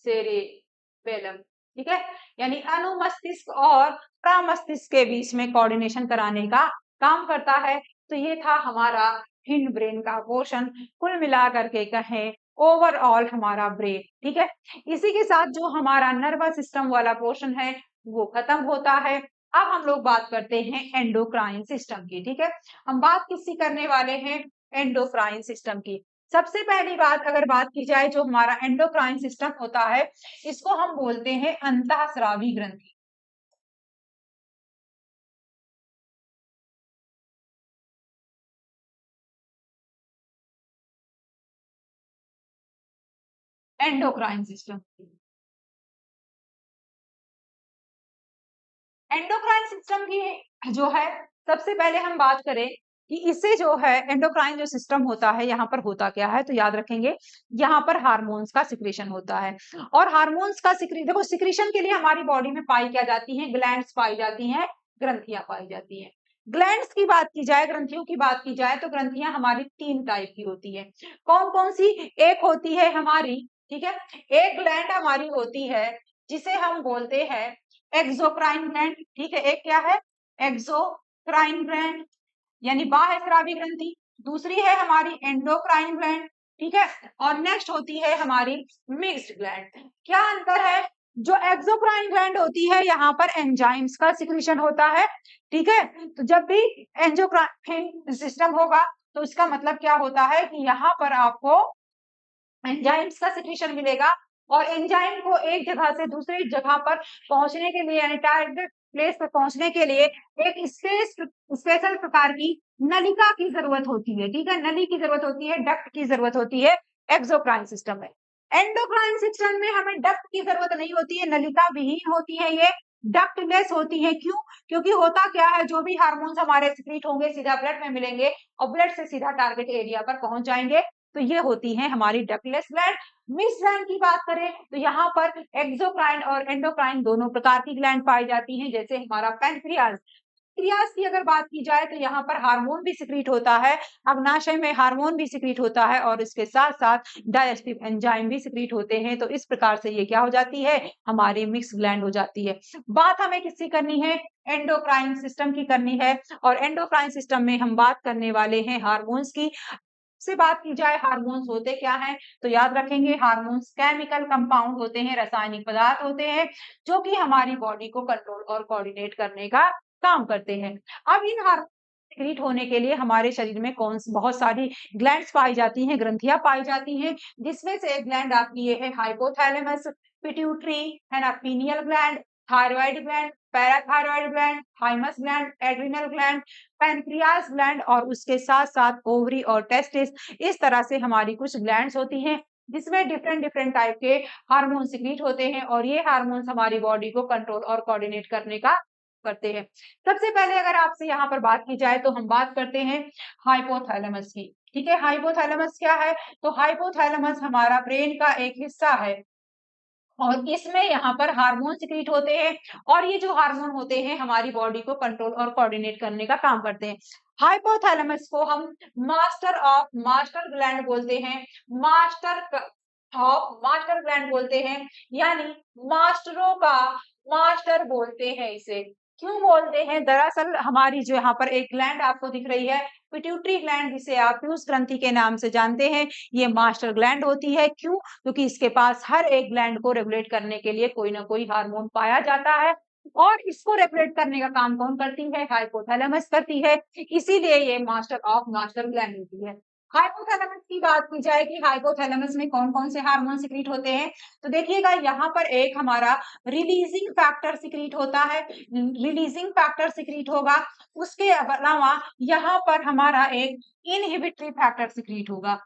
A: सेरिबेलम। ठीक है, यानी अनुमस्तिष्क और प्रमस्तिष्क के बीच में कोऑर्डिनेशन कराने का काम करता है। तो ये था हमारा हिंड ब्रेन का पोर्शन। कुल मिलाकर के कहें ओवरऑल हमारा ब्रेन। ठीक है, इसी के साथ जो हमारा नर्वस सिस्टम वाला पोर्शन है वो खत्म होता है। अब हम लोग बात करते हैं एंडोक्राइन सिस्टम की। ठीक है, हम बात किसकी करने वाले हैं, एंडोक्राइन सिस्टम की। सबसे पहली बात अगर बात की जाए, जो हमारा एंडोक्राइन सिस्टम होता है इसको हम बोलते हैं अंतःस्रावी ग्रंथि। एंडोक्राइन सिस्टम, एंडोक्राइन सिस्टम की जो है, सबसे पहले हम बात करें कि इससे जो है एंडोक्राइन जो सिस्टम होता है यहाँ पर होता क्या है, तो याद रखेंगे यहाँ पर हार्मोन्स का सिक्रेशन होता है। और हार्मोन्स का देखो सिक्रेशन के लिए हमारी बॉडी में पाई क्या जाती है, ग्लैंड्स पाई जाती हैं, ग्रंथियां पाई जाती हैं। ग्लैंड्स की बात की जाए, ग्रंथियों की बात की जाए, तो ग्रंथियां हमारी 3 टाइप की होती है। कौन कौन सी, एक होती है हमारी, ठीक है, एक ग्लैंड हमारी होती है जिसे हम बोलते हैं एक्सोक्राइन ग्लैंड। ठीक है, एक क्या है, एक्सोक्राइन ग्लैंड यानी बाह्य स्रावी ग्रंथि। दूसरी है हमारी एंडोक्राइन ग्लैंड। ठीक है, और नेक्स्ट होती है हमारी मिक्स्ड ग्लैंड। क्या अंतर है, जो एक्सोक्राइन ग्लैंड होती है यहाँ पर एंजाइम्स का सिक्रीशन होता है। ठीक है, तो जब भी एंडोक्राइन सिस्टम होगा तो इसका मतलब क्या होता है कि यहाँ पर आपको एंजाइम्स का सिक्रीशन मिलेगा। और एंजाइम को एक जगह से दूसरी जगह पर पहुंचने के लिए, यानी टारगेट प्लेस पर पहुंचने के लिए एक स्पेशल प्रकार की नलिका की जरूरत होती है, ठीक है, नली की जरूरत होती है, डक्ट की जरूरत होती है एक्सोक्राइन सिस्टम में। एंडोक्राइन सिस्टम में हमें डक्ट की जरूरत नहीं होती है, नलिका विहीन होती है, ये डक्टलेस होती है। क्यों? क्योंकि होता क्या है, जो भी हार्मोन्स हमारे सिक्रीट होंगे सीधा ब्लड में मिलेंगे और ब्लड से सीधा टारगेट एरिया पर पहुंच जाएंगे, तो ये होती है हमारी डक्टलेस ग्लैंड। मिक्स ग्लैंड की बात करें तो यहाँ पर एक्सोक्राइन और एंडोक्राइन दोनों प्रकार की ग्लैंड पाई जाती हैं, जैसे हमारा पैनक्रियाज। पैनक्रियाज की अगर बात की जाए तो यहाँ पर हार्मोन भी सिक्रीट होता है, अग्नाशय में हार्मोन भी सिक्रीट होता है और इसके साथ साथ डाइजेस्टिव एंजाइम भी सिक्रीट होते हैं। तो इस प्रकार से ये क्या हो जाती है, हमारी मिक्स ग्लैंड हो जाती है। बात हमें किसकी करनी है, एंडोक्राइन सिस्टम की करनी है, और एंडोक्राइन सिस्टम में हम बात करने वाले हैं हार्मोन्स की। से बात की जाए हार्मोन्स होते क्या हैं, तो याद रखेंगे हार्मोन्स केमिकल कंपाउंड होते हैं, रासायनिक पदार्थ होते हैं, जो कि हमारी बॉडी को कंट्रोल और कोऑर्डिनेट करने का काम करते हैं। अब इन हार्मोन सिक्रीट होने के लिए हमारे शरीर में बहुत सारी ग्लैंड्स पाई जाती हैं, ग्रंथियां पाई जाती हैं, जिसमें से एक ग्लैंड आपकी ये है हाइपोथैलेमस, पिट्यूटरी है ना, pineal gland, thyroid gland, parathyroid gland, thymus gland, adrenal gland, pancreas gland और उसके साथ साथ ओवरी और टेस्टिस। इस तरह से हमारी कुछ ग्लैंड्स होती हैं, जिसमें डिफरेंट डिफरेंट टाइप के हार्मोन सिक्रीट होते हैं और ये हार्मोन्स हमारी बॉडी को कंट्रोल और कोऑर्डिनेट करने का करते हैं। सबसे पहले अगर आपसे यहाँ पर बात की जाए तो हम बात करते हैं हाइपोथैलेमस की। ठीक है, हाइपोथैलेमस क्या है, तो हाइपोथैलेमस हमारा ब्रेन का एक हिस्सा है और इसमें यहाँ पर हार्मोन सिक्रीट होते हैं और ये जो हार्मोन होते हैं हमारी बॉडी को कंट्रोल और कोऑर्डिनेट करने का काम करते हैं। हाइपोथैलेमस को हम मास्टर ग्लैंड बोलते हैं, मास्टर ऑफ मास्टर ग्लैंड बोलते हैं, यानी मास्टरों का मास्टर बोलते हैं इसे। क्यों बोलते हैं, दरअसल हमारी जो यहाँ पर एक ग्लैंड आपको दिख रही है पिट्यूटरी ग्लैंड, जिसे आप पीयूष ग्रंथि के नाम से जानते हैं, ये मास्टर ग्लैंड होती है। क्यों? क्योंकि इसके पास हर एक ग्लैंड को रेगुलेट करने के लिए कोई ना कोई हार्मोन पाया जाता है और इसको रेगुलेट करने का काम कौन करती है, हाइपोथैलेमस करती है, इसीलिए ये मास्टर ऑफ मास्टर ग्लैंड होती है। हाइपोथैलेमस की बात की जाए कि हाइपोथैलेमस में कौन कौन से हार्मोन सिक्रीट होते हैं, तो देखिएगा यहाँ पर एक हमारा रिलीजिंग फैक्टर सिक्रीट होता है, रिलीजिंग फैक्टर सिक्रीट होगा। उसके अलावा यहाँ पर हमारा एक इनहिबिटरी फैक्टर सिक्रीट होगा।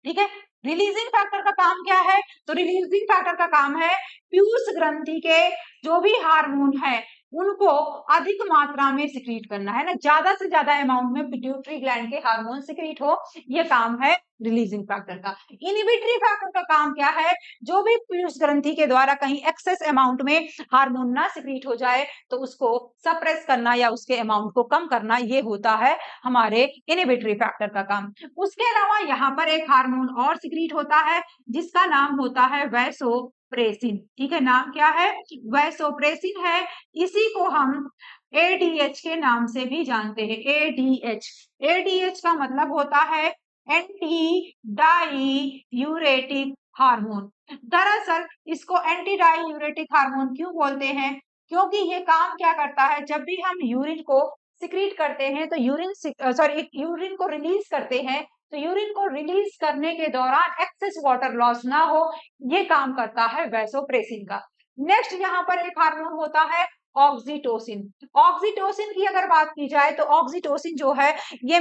A: ठीक है, रिलीजिंग फैक्टर का काम क्या है, तो रिलीजिंग फैक्टर का काम है पीयूष ग्रंथि के जो भी हार्मोन है उनको अधिक मात्रा में सिक्रीट करना है ना, ज्यादा से ज्यादा अमाउंट में पिट्यूटरी ग्लैंड के हार्मोन सिक्रीट हो, ये काम है रिलीजिंग फैक्टर का। इनहिबिटरी फैक्टर का काम क्या है, जो भी पीयूष ग्रंथि के द्वारा कहीं एक्सेस अमाउंट में हार्मोन ना सिक्रीट हो जाए तो उसको सप्रेस करना या उसके अमाउंट को कम करना, ये होता है हमारे इनहिबिटरी फैक्टर का काम। उसके अलावा यहाँ पर एक हार्मोन और सिक्रीट होता है जिसका नाम होता है वैसोप्रेसिन। ठीक है, नाम क्या है, वैसोप्रेसिन है। इसी को हम एडीएच के नाम से भी जानते हैं, एडीएच। एडीएच का मतलब होता है एंटी डाई यूरेटिक हार्मोन। दरअसल इसको एंटी डाई यूरेटिक हार्मोन क्यों बोलते हैं, क्योंकि ये काम क्या करता है, जब भी हम यूरिन को सिक्रीट करते हैं तो यूरिन को रिलीज करते हैं, तो यूरिन को रिलीज करने के दौरान एक्सेस वाटर लॉस ना हो, ये काम करता है वैसोप्रेसिन का। नेक्स्ट यहाँ पर एक हार्मोन होता है ऑक्सीटोसिन। ऑक्सीटोसिन की अगर बात की जाए तो ऑक्सीटोसिन जो है ये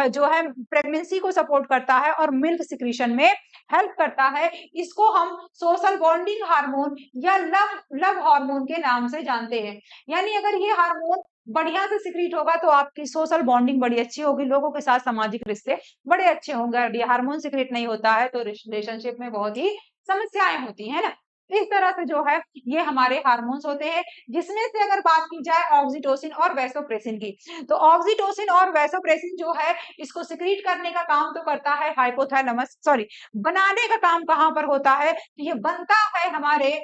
A: जो है प्रेगनेंसी को सपोर्ट करता है और मिल्क सिक्रीशन में हेल्प करता है। इसको हम सोशल बॉन्डिंग हार्मोन या लव हार्मोन के नाम से जानते हैं। यानी अगर ये हार्मोन बढ़िया से सिक्रीट होगा तो आपकी सोशल बॉन्डिंग बड़ी अच्छी होगी, लोगों के साथ सामाजिक रिश्ते बड़े अच्छे होंगे। अगर ये हार्मोन सिक्रीट नहीं होता है तो रिलेशनशिप में बहुत ही समस्याएं होती है ना। इस तरह से जो है ये हमारे हार्मोन्स होते हैं, जिसमें से अगर बात की जाए ऑक्सीटोसिन और वैसोप्रेसिन की, तो ऑक्सीटोसिन और वैसोप्रेसिन जो है इसको सिक्रीट करने का काम तो करता है हाइपोथैलेमस, सॉरी बनाने का काम कहाँ पर होता है, तो ये बनता है हमारे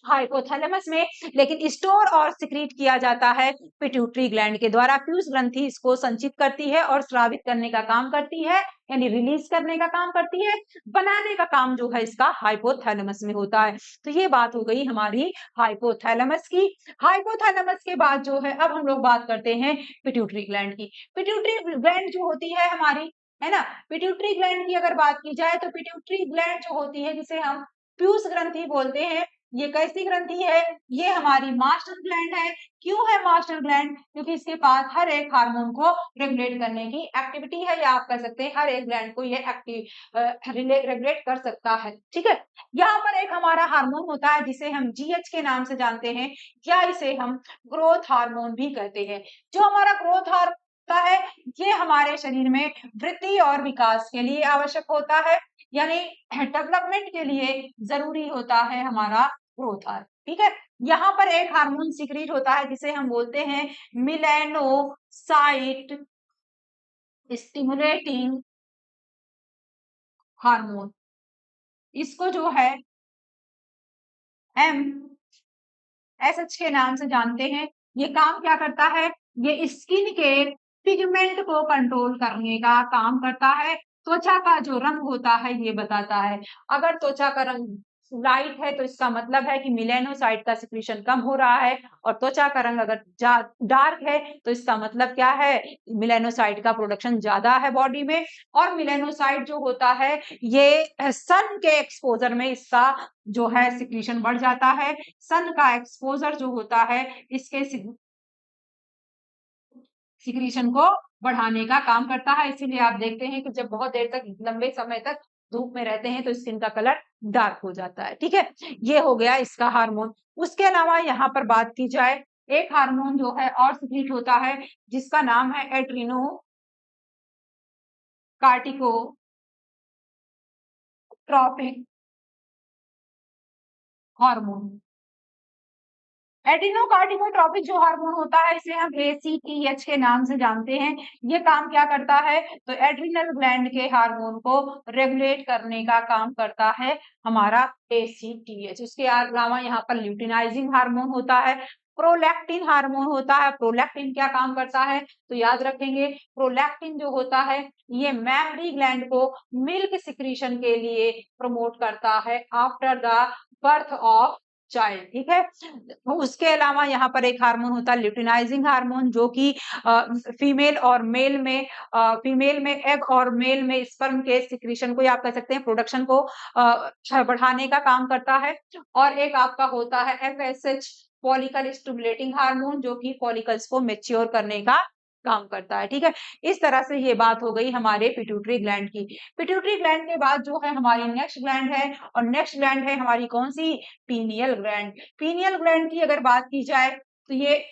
A: हाइपोथैलेमस में, लेकिन स्टोर और सिक्रीट किया जाता है पिट्यूटरी ग्लैंड के द्वारा। पीयूष ग्रंथि इसको संचित करती है और स्रावित करने का काम करती है, यानी रिलीज करने का काम करती है। बनाने का काम जो है इसका हाइपोथैलेमस में होता है। तो ये बात हो गई हमारी हाइपोथैलेमस की। हाइपोथैलेमस के बाद जो है अब हम लोग बात करते हैं पिट्यूटरी ग्लैंड की। पिट्यूटरी ग्लैंड जो होती है हमारी, है ना, पिट्यूटरी ग्लैंड की अगर बात की जाए तो पिट्यूटरी ग्लैंड जो होती है जिसे हम पीयूष ग्रंथि बोलते हैं, ये कैसी ग्रंथि है? ये हमारी मास्टर ग्लैंड है। क्यों है मास्टर ग्लैंड? क्योंकि इसके पास हर एक हार्मोन को रेगुलेट करने की एक्टिविटी है, या आप कह सकते हैं हर एक ग्लैंड को ये रेगुलेट कर सकता है। ठीक है, यहाँ पर एक हमारा हार्मोन होता है जिसे हम जीएच के नाम से जानते हैं, या इसे हम ग्रोथ हार्मोन भी कहते हैं। जो हमारा ग्रोथ हार्मोन होता है, ये हमारे शरीर में वृद्धि और विकास के लिए आवश्यक होता है, यानी डेवलपमेंट के लिए जरूरी होता है हमारा ग्रोथ हार्मोन। ठीक है, यहाँ पर एक हार्मोन सिक्रीट होता है जिसे हम बोलते हैं मिलेनोसाइट स्टिमुलेटिंग हार्मोन। इसको जो है MSH के नाम से जानते हैं। ये काम क्या करता है? ये स्किन के पिगमेंट को कंट्रोल करने का काम करता है। त्वचा का जो रंग होता है ये बताता है। अगर त्वचा का रंग लाइट है तो इसका मतलब है कि मिलेनोसाइट का सिक्रीशन कम हो रहा है, और त्वचा का रंग अगर डार्क है तो इसका मतलब क्या है? मिलेनोसाइट का प्रोडक्शन ज्यादा है बॉडी में। और मिलेनोसाइट जो होता है ये सन के एक्सपोजर में इसका जो है सिक्रीशन बढ़ जाता है। सन का एक्सपोजर जो होता है इसके सिक्रीशन को बढ़ाने का काम करता है। इसीलिए आप देखते हैं कि जब बहुत देर तक लंबे समय तक धूप में रहते हैं तो स्किन का कलर डार्क हो जाता है। ठीक है, ये हो गया इसका हार्मोन। उसके अलावा यहाँ पर बात की जाए, एक हार्मोन जो है और सिक्रीट होता है जिसका नाम है एड्रिनो कार्टिकोट्रोपिक हार्मोन। एडिनोकार्डिकोट्रोपिक जो हार्मोन होता है इसे हम ACTH के नाम से जानते हैं। ये काम क्या करता है? तो एड्रिनल ग्लैंड के हार्मोन को रेगुलेट करने का काम करता है हमारा ACTH। उसके अलावा यहाँ पर ल्यूटिनाइजिंग हार्मोन होता है, प्रोलैक्टिन हार्मोन होता है। प्रोलैक्टिन क्या काम करता है? तो याद रखेंगे, प्रोलैक्टिन जो होता है ये मैमरी ग्लैंड को मिल्क सिक्रीशन के लिए प्रमोट करता है after the birth of child. ठीक है, उसके अलावा यहाँ पर एक हार्मोन होता है ल्यूटिनाइजिंग हार्मोन, जो कि फीमेल और मेल में फीमेल में एग और मेल में स्पर्म के सिक्रीशन को, या आप कह सकते हैं प्रोडक्शन को बढ़ाने का काम करता है। और एक आपका होता है FSH फॉलिकल स्टिमुलेटिंग हार्मोन, जो कि फॉलिकल्स को मैच्योर करने का काम करता है। ठीक है, इस तरह से ये बात हो गई हमारे पिट्यूटरी ग्लैंड की। पिट्यूटरी ग्लैंड के बाद जो है हमारी नेक्स्ट ग्लैंड है, और नेक्स्ट ग्लैंड है हमारी कौन सी? Pineal gland. पीनियल ग्लैंड की अगर बात की जाए तो ये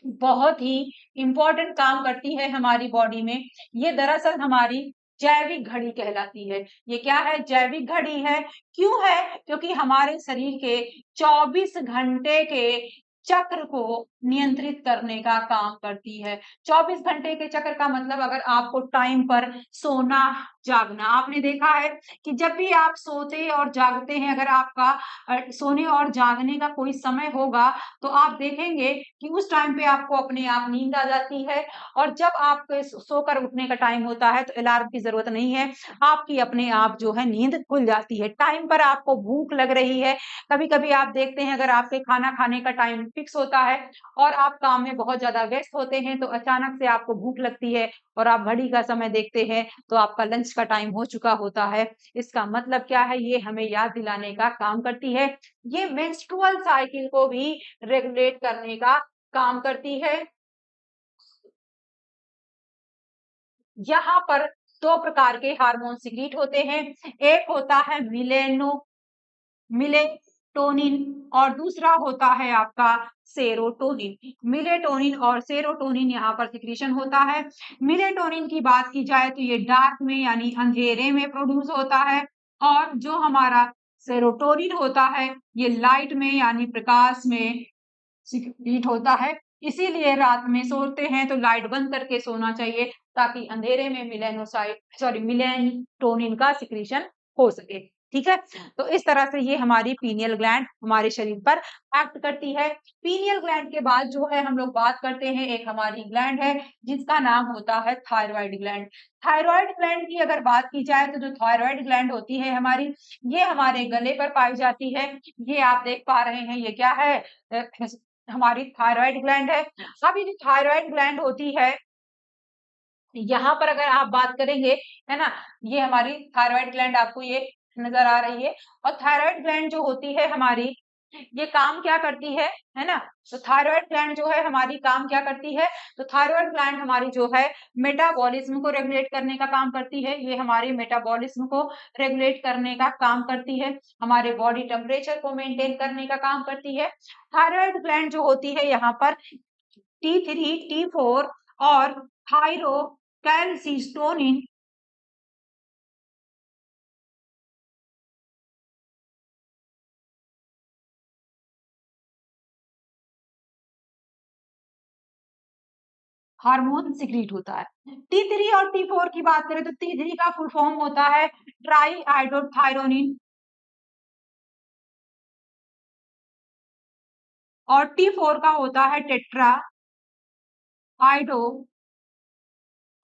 A: बहुत ही इंपॉर्टेंट काम करती है हमारी बॉडी में। ये दरअसल हमारी जैविक घड़ी कहलाती है। ये क्या है? जैविक घड़ी है। क्यों है? क्योंकि हमारे शरीर के 24 घंटे के चक्र को नियंत्रित करने का काम करती है। 24 घंटे के चक्र का मतलब, अगर आपको टाइम पर सोना जागना, आपने देखा है कि जब भी आप सोते और जागते हैं, अगर आपका सोने और जागने का कोई समय होगा तो आप देखेंगे कि उस टाइम पे आपको अपने आप नींद आ जाती है, और जब आपके सोकर उठने का टाइम होता है तो अलार्म की जरूरत नहीं है, आपकी अपने आप जो है नींद खुल जाती है। टाइम पर आपको भूख लग रही है, कभी कभी आप देखते हैं अगर आपके खाना खाने का टाइम फिक्स होता है और आप काम में बहुत ज्यादा व्यस्त होते हैं तो अचानक से आपको भूख लगती है और आप घड़ी का समय देखते हैं तो आपका लंच का टाइम हो चुका होता है। इसका मतलब क्या है? ये हमें याद दिलाने का काम करती है। ये मेंस्ट्रुअल साइकिल को भी रेगुलेट करने का काम करती है। यहाँ पर दो प्रकार के हार्मोन सिक्रीट होते हैं, एक होता है मिलेटोनिन और दूसरा होता है आपका सेरोटोनिन। मिलेटोनिन और सेरोटोनिन यहाँ पर सिक्रीशन होता है। मिलेटोनिन की बात की जाए तो ये डार्क में यानी अंधेरे में प्रोड्यूस होता है, और जो हमारा सेरोटोनिन होता है ये लाइट में यानी प्रकाश में सिक्रीट होता है। इसीलिए रात में सोते हैं तो लाइट बंद करके सोना चाहिए, ताकि अंधेरे में मिलेटोनिन का सिक्रीशन हो सके। ठीक है, तो इस तरह से ये हमारी पीनियल ग्लैंड हमारे शरीर पर एक्ट करती है। पीनियल ग्लैंड के बाद जो है हम लोग बात करते हैं, एक हमारी ग्लैंड है जिसका नाम होता है थायराइड ग्लैंड। थायराइड ग्लैंड की अगर बात की जाए तो जो थायराइड ग्लैंड होती है हमारी, ये हमारे गले पर पाई जाती है। ये आप देख पा रहे हैं, ये क्या है? हमारी थायराइड ग्लैंड है। अब ये जो थायराइड ग्लैंड होती है, यहाँ पर अगर आप बात करेंगे, है ना, ये हमारी थायराइड ग्लैंड आपको ये नजर आ रही है। और थायराइड ग्लैंड जो होती है हमारी, ये काम क्या करती है ना। तो थायराइड ग्लैंड जो है हमारी काम क्या करती है, तो थायराइड ग्लैंड हमारी जो है मेटाबॉलिज्म को रेगुलेट करने का काम करती है। ये हमारे मेटाबॉलिज्म को रेगुलेट करने का काम करती है, हमारे बॉडी टेम्परेचर को मेंटेन करने का काम करती है। थायराइड ग्लैंड जो होती है यहाँ पर T3, T4 और थायरोकैल्सिटोनिन हार्मोन सिक्रीट होता है। T3 और T4 की बात करें तो T3 का फुल फॉर्म होता है ट्राई आइडोथायरोनिन और T4 का होता है टेट्रा आइडो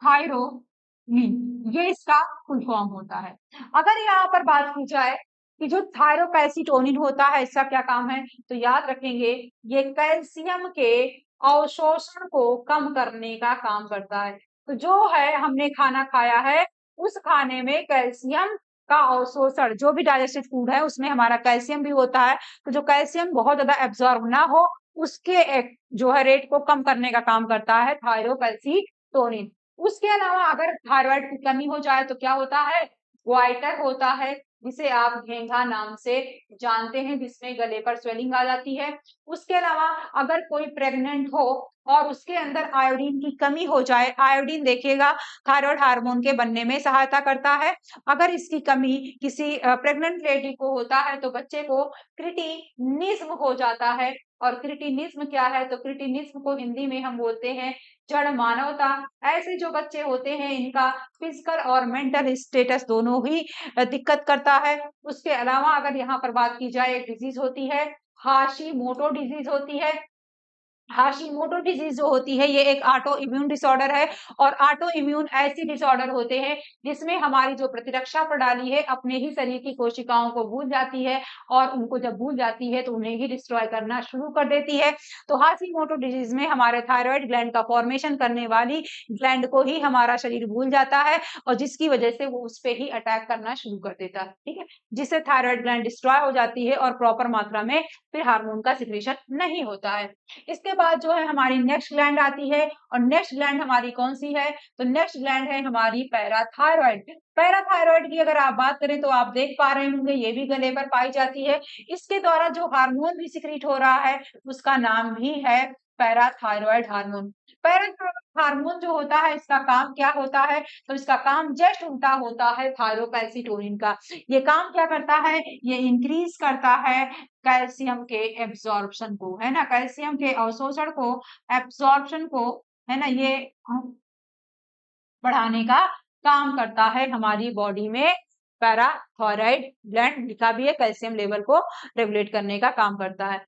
A: थायरोनिन, ये इसका फुल फॉर्म होता है। अगर यहाँ पर बात की जाए कि जो थायरोकैल्सिटोनिन होता है इसका क्या काम है, तो याद रखेंगे ये कैल्शियम के अवशोषण को कम करने का काम करता है। तो जो है हमने खाना खाया है उस खाने में कैल्शियम का अवशोषण, जो भी डाइजेस्टेड फूड है उसमें हमारा कैल्शियम भी होता है, तो जो कैल्शियम बहुत ज्यादा एब्जॉर्ब ना हो उसके एक जो है रेट को कम करने का काम करता है थायरोकैल्सिटोनिन। उसके अलावा अगर थायराइड की कमी हो जाए तो क्या होता है, ग्वाइटर होता है, जिसे आप घेंघा नाम से जानते हैं, जिसमें गले पर स्वेलिंग आ जाती है। उसके अलावा अगर कोई प्रेग्नेंट हो और उसके अंदर आयोडीन की कमी हो जाए, आयोडीन देखिएगा थायराइड हार्मोन के बनने में सहायता करता है। अगर इसकी कमी किसी प्रेग्नेंट लेडी को होता है तो बच्चे को क्रिटिनिज्म हो जाता है। और क्रिटिनिज्म क्या है, तो क्रिटिनिज्म को हिंदी में हम बोलते हैं जड़ मानवता। ऐसे जो बच्चे होते हैं इनका फिजिकल और मेंटल स्टेटस दोनों ही दिक्कत करता है। उसके अलावा अगर यहाँ पर बात की जाए, एक डिजीज होती है हाशिमोटो डिजीज होती है। हाशिमोटो डिजीज जो होती है ये एक ऑटो इम्यून डिसऑर्डर है। और ऑटो इम्यून ऐसी डिसऑर्डर होते हैं जिसमें हमारी जो प्रतिरक्षा प्रणाली है अपने ही शरीर की कोशिकाओं को भूल जाती है, और उनको जब भूल जाती है तो उन्हें ही डिस्ट्रॉय करना शुरू कर देती है। तो हाशिमोटो डिजीज में हमारे थायराइड ग्लैंड का फॉर्मेशन करने वाली ग्लैंड को ही हमारा शरीर भूल जाता है, और जिसकी वजह से वो उस पे ही अटैक करना शुरू कर देता है। ठीक है, जिससे थायराइड ग्लैंड डिस्ट्रॉय हो जाती है और प्रॉपर मात्रा में फिर हार्मोन का सिक्रेशन नहीं होता है। इसके बाद जो है हमारी नेक्स्ट ग्लैंड आती है, और नेक्स्ट ग्लैंड हमारी कौन सी है, तो नेक्स्ट ग्लैंड है हमारी पैराथायरॉइड। पैराथायरॉइड की अगर आप बात करें तो आप देख पा रहे होंगे ये भी गले पर पाई जाती है। इसके द्वारा जो हार्मोन भी सिक्रीट हो रहा है उसका नाम भी है पैराथायरॉइड हार्मोन। पैराथायरॉइड हार्मोन जो होता है इसका काम क्या होता है, तो इसका काम जस्ट उल्टा होता है थायरोकैल्सिटोनिन का। ये काम क्या करता है, ये इंक्रीज करता है कैल्शियम के एब्जॉर्प्शन को, है ना, कैल्शियम के अवशोषण को, एब्जॉर्प्शन को, है ना, ये बढ़ाने का काम करता है हमारी बॉडी में। पैराथायरॉइड ग्लैंड लिखा भी है, कैल्शियम लेवल को रेगुलेट करने का काम करता है।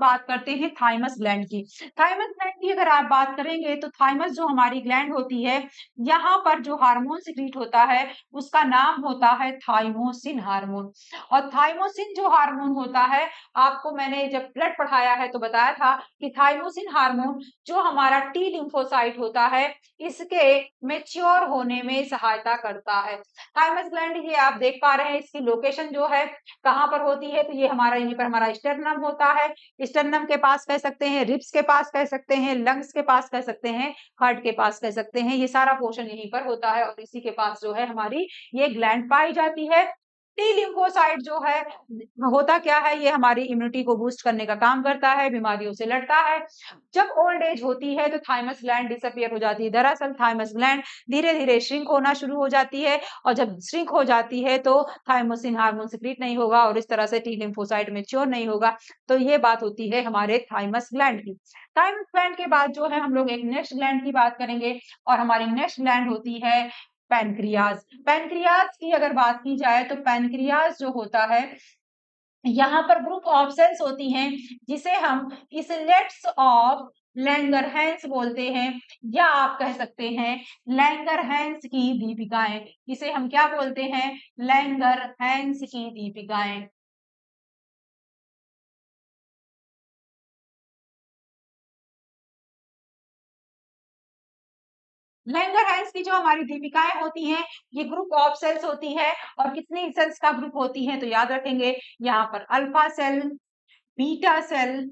A: बात करते हैं थाइमस ग्लैंड की। थाइमस ग्लैंड की अगर आप बात करेंगे तो थाइमस जो हमारी ग्लैंड होती है, यहाँ पर जो हार्मोन सिक्रीट होता है उसका नाम होता है थाइमोसिन हार्मोन। और थाइमोसिन जो हार्मोन होता है, आपको मैंने जब ब्लड पढ़ाया है तो बताया था कि थाइमोसिन हार्मोन जो हमारा टी लिम्फोसाइट होता है इसके मेच्योर होने में सहायता करता है। थाइमस ग्लैंड ये आप देख पा रहे हैं, इसकी लोकेशन जो है कहाँ पर होती है, तो ये हमारा यहीं पर हमारा स्टर्नम होता है। स्टर्नम के पास कह सकते हैं, रिब्स के पास कह सकते हैं, लंग्स के पास कह सकते हैं, हार्ट के पास कह सकते हैं, ये सारा पोर्शन यहीं पर होता है। और इसी के पास जो है हमारी ये ग्लैंड पाई जाती है। टी लिम्फोसाइट जो है होता क्या है, ये हमारी इम्यूनिटी को बूस्ट करने का काम करता है, बीमारियों से लड़ता है। जब ओल्ड एज होती है तो थाइमस ग्लैंड डिसअपियर हो जाती है। दरअसल थाइमस ग्लैंड धीरे धीरे श्रिंक होना शुरू हो जाती है, और जब श्रिंक हो जाती है तो थाइमोसिन हार्मोन सिक्रीट नहीं होगा और इस तरह से टी लिम्फोसाइट मैच्योर नहीं होगा। तो ये बात होती है हमारे थाइमस ग्लैंड की। थाइमस ग्लैंड के बाद जो है हम लोग एक नेक्स्ट ग्लैंड की बात करेंगे, और हमारी नेक्स्ट ग्लैंड होती है पैनक्रियाज। पैनक्रियाज की अगर बात की जाए तो पैनक्रियाज जो होता है, यहाँ पर ग्रुप ऑफ सेल्स होती हैं जिसे हम इसलेट्स ऑफ लैंगरहैंस बोलते हैं, या आप कह सकते हैं लैंगरहैंस की दीपिकाएं। इसे हम क्या बोलते हैं, लैंगरहैंस की दीपिकाएं। लैंगरहैंस की जो हमारी दीपिकाएं होती हैं, ये ग्रुप ऑफ सेल्स होती है और कितनी सेल्स का ग्रुप होती है, तो याद रखेंगे यहाँ पर अल्फा सेल, बीटा सेल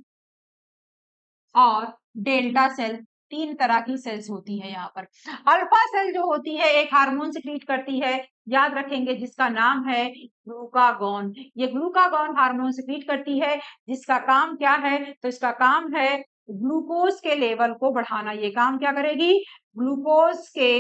A: और डेल्टा सेल, तीन तरह की सेल्स होती है यहाँ पर। अल्फा सेल जो होती है एक हार्मोन सिक्रीट करती है, याद रखेंगे, जिसका नाम है ग्लूकागॉन। ये ग्लूकागॉन हार्मोन सिक्रीट करती है, जिसका काम क्या है, तो इसका काम है ग्लूकोज के लेवल को बढ़ाना। ये काम क्या करेगी, ग्लूकोज के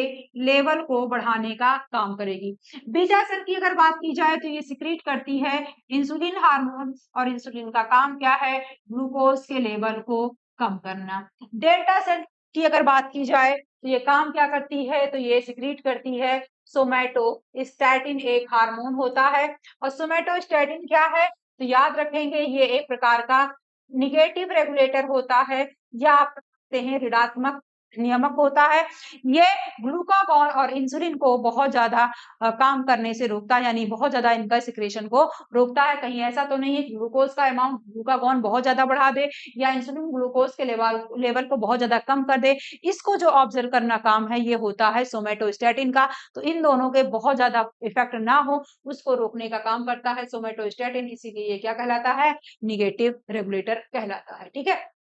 A: लेवल को बढ़ाने का काम करेगी। बीटा सेल की अगर बात की जाए तो ये सिक्रीट करती है इंसुलिन हार्मोन, और इंसुलिन का काम क्या है, ग्लूकोज के लेवल को कम करना। डेल्टा सेल की अगर बात की जाए तो ये काम क्या करती है, तो ये सिक्रीट करती है सोमैटोस्टैटिन, एक हार्मोन होता है। और सोमैटोस्टैटिन क्या है, तो याद रखेंगे ये एक प्रकार का निगेटिव रेगुलेटर होता है, या आप कहते हैं ऋणात्मक नियामक होता है। ये ग्लूकागॉन और इंसुलिन को बहुत ज्यादा काम करने से रोकता है, यानी बहुत ज्यादा इनका सिक्रेशन को रोकता है। कहीं ऐसा तो नहीं है कि ग्लूकोज का अमाउंट ग्लूकागॉन बहुत ज्यादा बढ़ा दे या इंसुलिन ग्लूकोज के लेवल को बहुत ज्यादा कम कर दे। इसको जो ऑब्जर्व करना काम है ये होता है सोमैटोस्टैटिन का। तो इन दोनों के बहुत ज्यादा इफेक्ट ना हो उसको रोकने का काम करता है सोमैटोस्टैटिन, इसीलिए ये क्या कहलाता है, निगेटिव रेगुलेटर कहलाता है। ठीक है,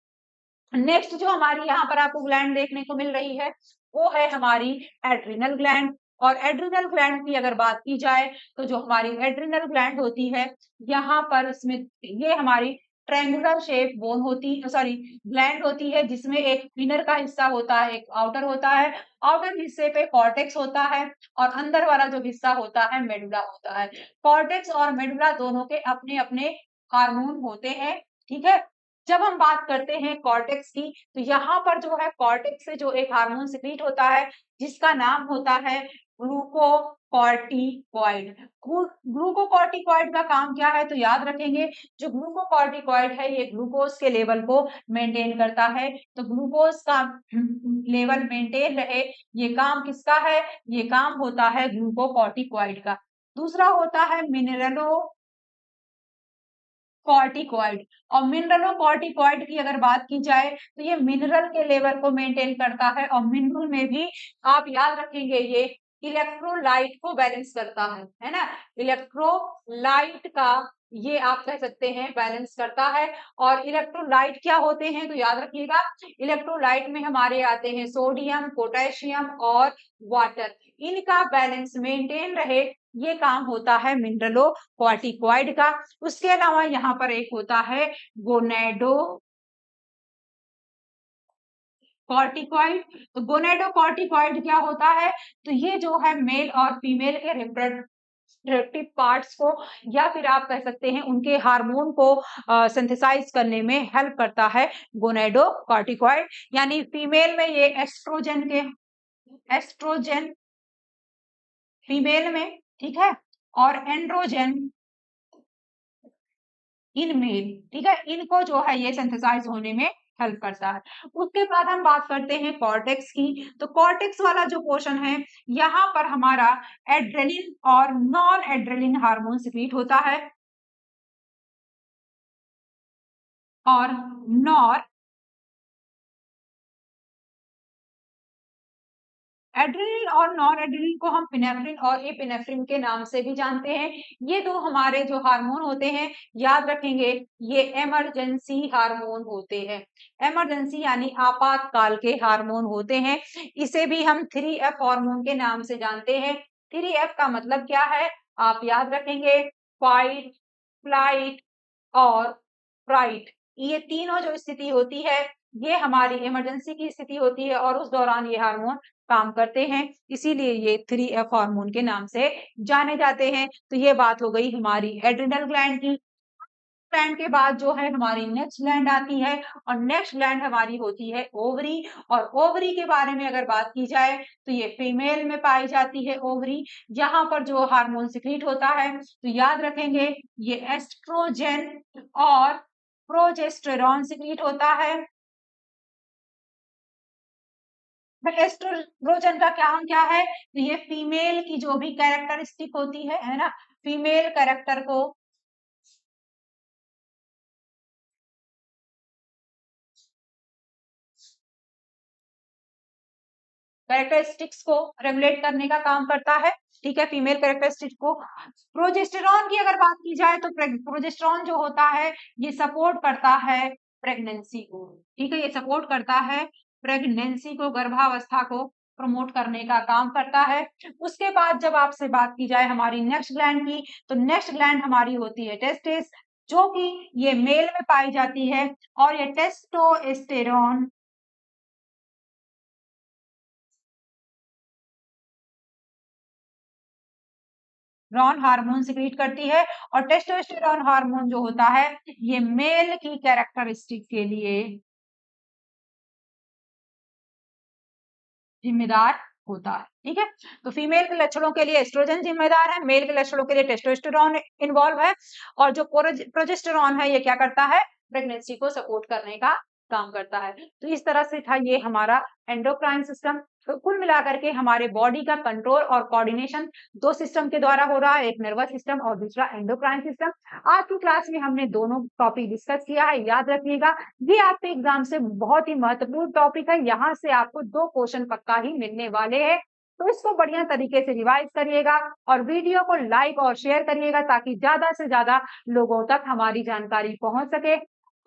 A: नेक्स्ट जो हमारी यहाँ पर आपको ग्लैंड देखने को मिल रही है वो है हमारी एड्रिनल ग्लैंड। और एड्रिनल ग्लैंड की अगर बात की जाए तो जो हमारी एड्रिनल ग्लैंड होती है, यहाँ पर इसमें ये हमारी ट्रायंगुलर शेप बोन होती है, सॉरी ग्लैंड होती है, जिसमें एक इनर का हिस्सा होता है, एक आउटर होता है। आउटर हिस्से पे कॉर्टेक्स होता है और अंदर वाला जो हिस्सा होता है मेडुला होता है। कॉर्टेक्स और मेडुला दोनों के अपने अपने हार्मोन होते हैं। ठीक है, जब हम बात करते हैं कॉर्टेक्स की, तो यहाँ पर जो है कॉर्टेक्स से जो एक हार्मोन सिक्रीट होता है, जिसका नाम होता है ग्लूकोकॉर्टिकॉइड। ग्लूकोकॉर्टिकॉइड का काम क्या है, तो याद रखेंगे, जो ग्लूकोकॉर्टिकॉइड है ये ग्लूकोज के लेवल को मेंटेन करता है। तो ग्लूकोज का लेवल मेंटेन रहे, ये काम किसका है, ये काम होता है ग्लूकोकॉर्टिकॉइड का। दूसरा होता है मिनरलो कॉर्टिकॉइड। और मिनरलोकॉर्टिकॉइड की अगर बात की जाए तो ये मिनरल के लेवल को मेंटेन करता है, और मिनरल में भी आप याद रखेंगे ये इलेक्ट्रोलाइट को बैलेंस करता है ना, इलेक्ट्रोलाइट का ये आप कह सकते हैं बैलेंस करता है। और इलेक्ट्रोलाइट क्या होते हैं, तो याद रखिएगा, इलेक्ट्रोलाइट में हमारे आते हैं सोडियम, पोटेशियम और वाटर। इनका बैलेंस मेंटेन रहे, ये काम होता है मिनरलोकॉर्टिकॉइड का। उसके अलावा यहाँ पर एक होता है गोनेडो कॉर्टिकॉइड। तो गोनेडोकॉर्टिकॉइड क्या होता है, तो ये जो है मेल और फीमेल के रिप्रोडक्टिव पार्ट्स को, या फिर आप कह सकते हैं उनके हार्मोन को सिंथेसाइज करने में हेल्प करता है गोनेडोकॉर्टिकॉइड। यानी फीमेल में ये एस्ट्रोजन फीमेल में, ठीक है, और एंड्रोजन इनमेल, ठीक है, इनको जो है ये सिंथेसाइज होने में हेल्प करता है। उसके बाद हम बात करते हैं कॉर्टेक्स की। तो कॉर्टेक्स वाला जो पोर्शन है, यहाँ पर हमारा एड्रेलिन और नॉन एड्रेलिन हार्मोन सिक्रीट होता है। और नॉर एड्रेनलिन और नॉन एड्रेनलिन को हम पिनेफ्रिन और एपिनेफ्रिन के नाम से भी जानते हैं। ये दो हमारे जो हार्मोन होते हैं, याद रखेंगे, ये इमरजेंसी हार्मोन होते हैं। इमरजेंसी यानी आपातकाल के हार्मोन होते हैं। इसे भी हम 3F हार्मोन के नाम से जानते हैं। 3F का मतलब क्या है, आप याद रखेंगे, फाइट, फ्लाइट और फ्राइट। ये तीनों जो स्थिति होती है, ये हमारी इमरजेंसी की स्थिति होती है और उस दौरान ये हार्मोन काम करते हैं, इसीलिए ये 3F हार्मोन के नाम से जाने जाते हैं। तो ये बात हो गई हमारी एड्रिनल ग्लैंड की। ग्लैंड के बाद जो है हमारी नेक्स्ट ग्लैंड आती है, और नेक्स्ट ग्लैंड हमारी होती है ओवरी। और ओवरी के बारे में अगर बात की जाए तो ये फीमेल में पाई जाती है ओवरी। यहाँ पर जो हार्मोन सिक्रीट होता है, तो याद रखेंगे, ये एस्ट्रोजन और प्रोजेस्टेरॉन सिक्रीट होता है। एस्ट्रोजन का काम क्या है, तो ये फीमेल की जो भी कैरेक्टरिस्टिक होती है ना, फीमेल कैरेक्टर को कैरेक्टरिस्टिक्स को रेगुलेट करने का काम करता है, ठीक है, फीमेल कैरेक्टरिस्टिक्स को। प्रोजेस्टेरॉन की अगर बात की जाए तो प्रोजेस्टेरॉन जो होता है ये सपोर्ट करता है प्रेगनेंसी को, ठीक है, ये सपोर्ट करता है प्रेगनेंसी को, गर्भावस्था को प्रमोट करने का काम करता है। उसके बाद जब आपसे बात की जाए हमारी नेक्स्ट ग्लैंड की, तो नेक्स्ट ग्लैंड हमारी होती है टेस्टिस, जो कि ये मेल में पाई जाती है और ये टेस्टोस्टेरोन रॉन हार्मोन सिक्रीट करती है। और टेस्टोस्टेरोन हार्मोन जो होता है ये मेल की कैरेक्टरिस्टिक के लिए जिम्मेदार होता है, ठीक है। तो फीमेल के लक्षणों के लिए एस्ट्रोजन जिम्मेदार है, मेल के लक्षणों के लिए टेस्टोस्टेरोन इन्वॉल्व है। और जो प्रोजेस्टेरॉन है ये क्या करता है, प्रेगनेंसी को सपोर्ट करने का काम करता है। तो इस तरह से था ये हमारा एंडोक्राइन सिस्टम। तो कुल मिलाकर के हमारे बॉडी का कंट्रोल और कोऑर्डिनेशन दो सिस्टम के द्वारा हो रहा है, एक नर्वस सिस्टम और दूसरा एंडोक्राइन सिस्टम। आज की क्लास में हमने दोनों टॉपिक डिस्कस किया है, याद रखिएगा ये आपके एग्जाम से बहुत ही महत्वपूर्ण टॉपिक है, यहाँ से आपको 2 क्वेश्चन पक्का ही मिलने वाले हैं। तो इसको बढ़िया तरीके से रिवाइज करिएगा और वीडियो को लाइक और शेयर करिएगा ताकि ज्यादा से ज्यादा लोगों तक हमारी जानकारी पहुंच सके।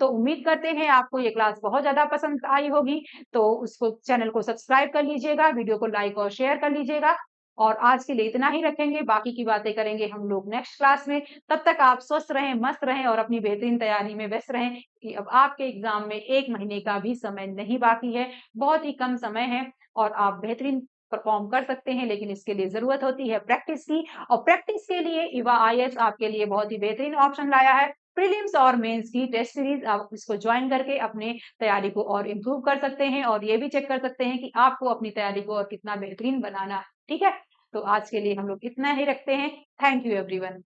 A: तो उम्मीद करते हैं आपको ये क्लास बहुत ज्यादा पसंद आई होगी, तो उसको चैनल को सब्सक्राइब कर लीजिएगा, वीडियो को लाइक और शेयर कर लीजिएगा। और आज के लिए इतना ही रखेंगे, बाकी की बातें करेंगे हम लोग नेक्स्ट क्लास में। तब तक आप स्वस्थ रहें, मस्त रहें और अपनी बेहतरीन तैयारी में व्यस्त रहें कि अब आपके एग्जाम में 1 महीने का भी समय नहीं बाकी है, बहुत ही कम समय है और आप बेहतरीन परफॉर्म कर सकते हैं, लेकिन इसके लिए जरूरत होती है प्रैक्टिस की। और प्रैक्टिस के लिए इवा आईएएस आपके लिए बहुत ही बेहतरीन ऑप्शन लाया है, प्रीलिम्स और मेंस की टेस्ट सीरीज। आप इसको ज्वाइन करके अपने तैयारी को और इम्प्रूव कर सकते हैं और ये भी चेक कर सकते हैं कि आपको अपनी तैयारी को और कितना बेहतरीन बनाना है, ठीक है। तो आज के लिए हम लोग इतना ही रखते हैं। Thank you everyone.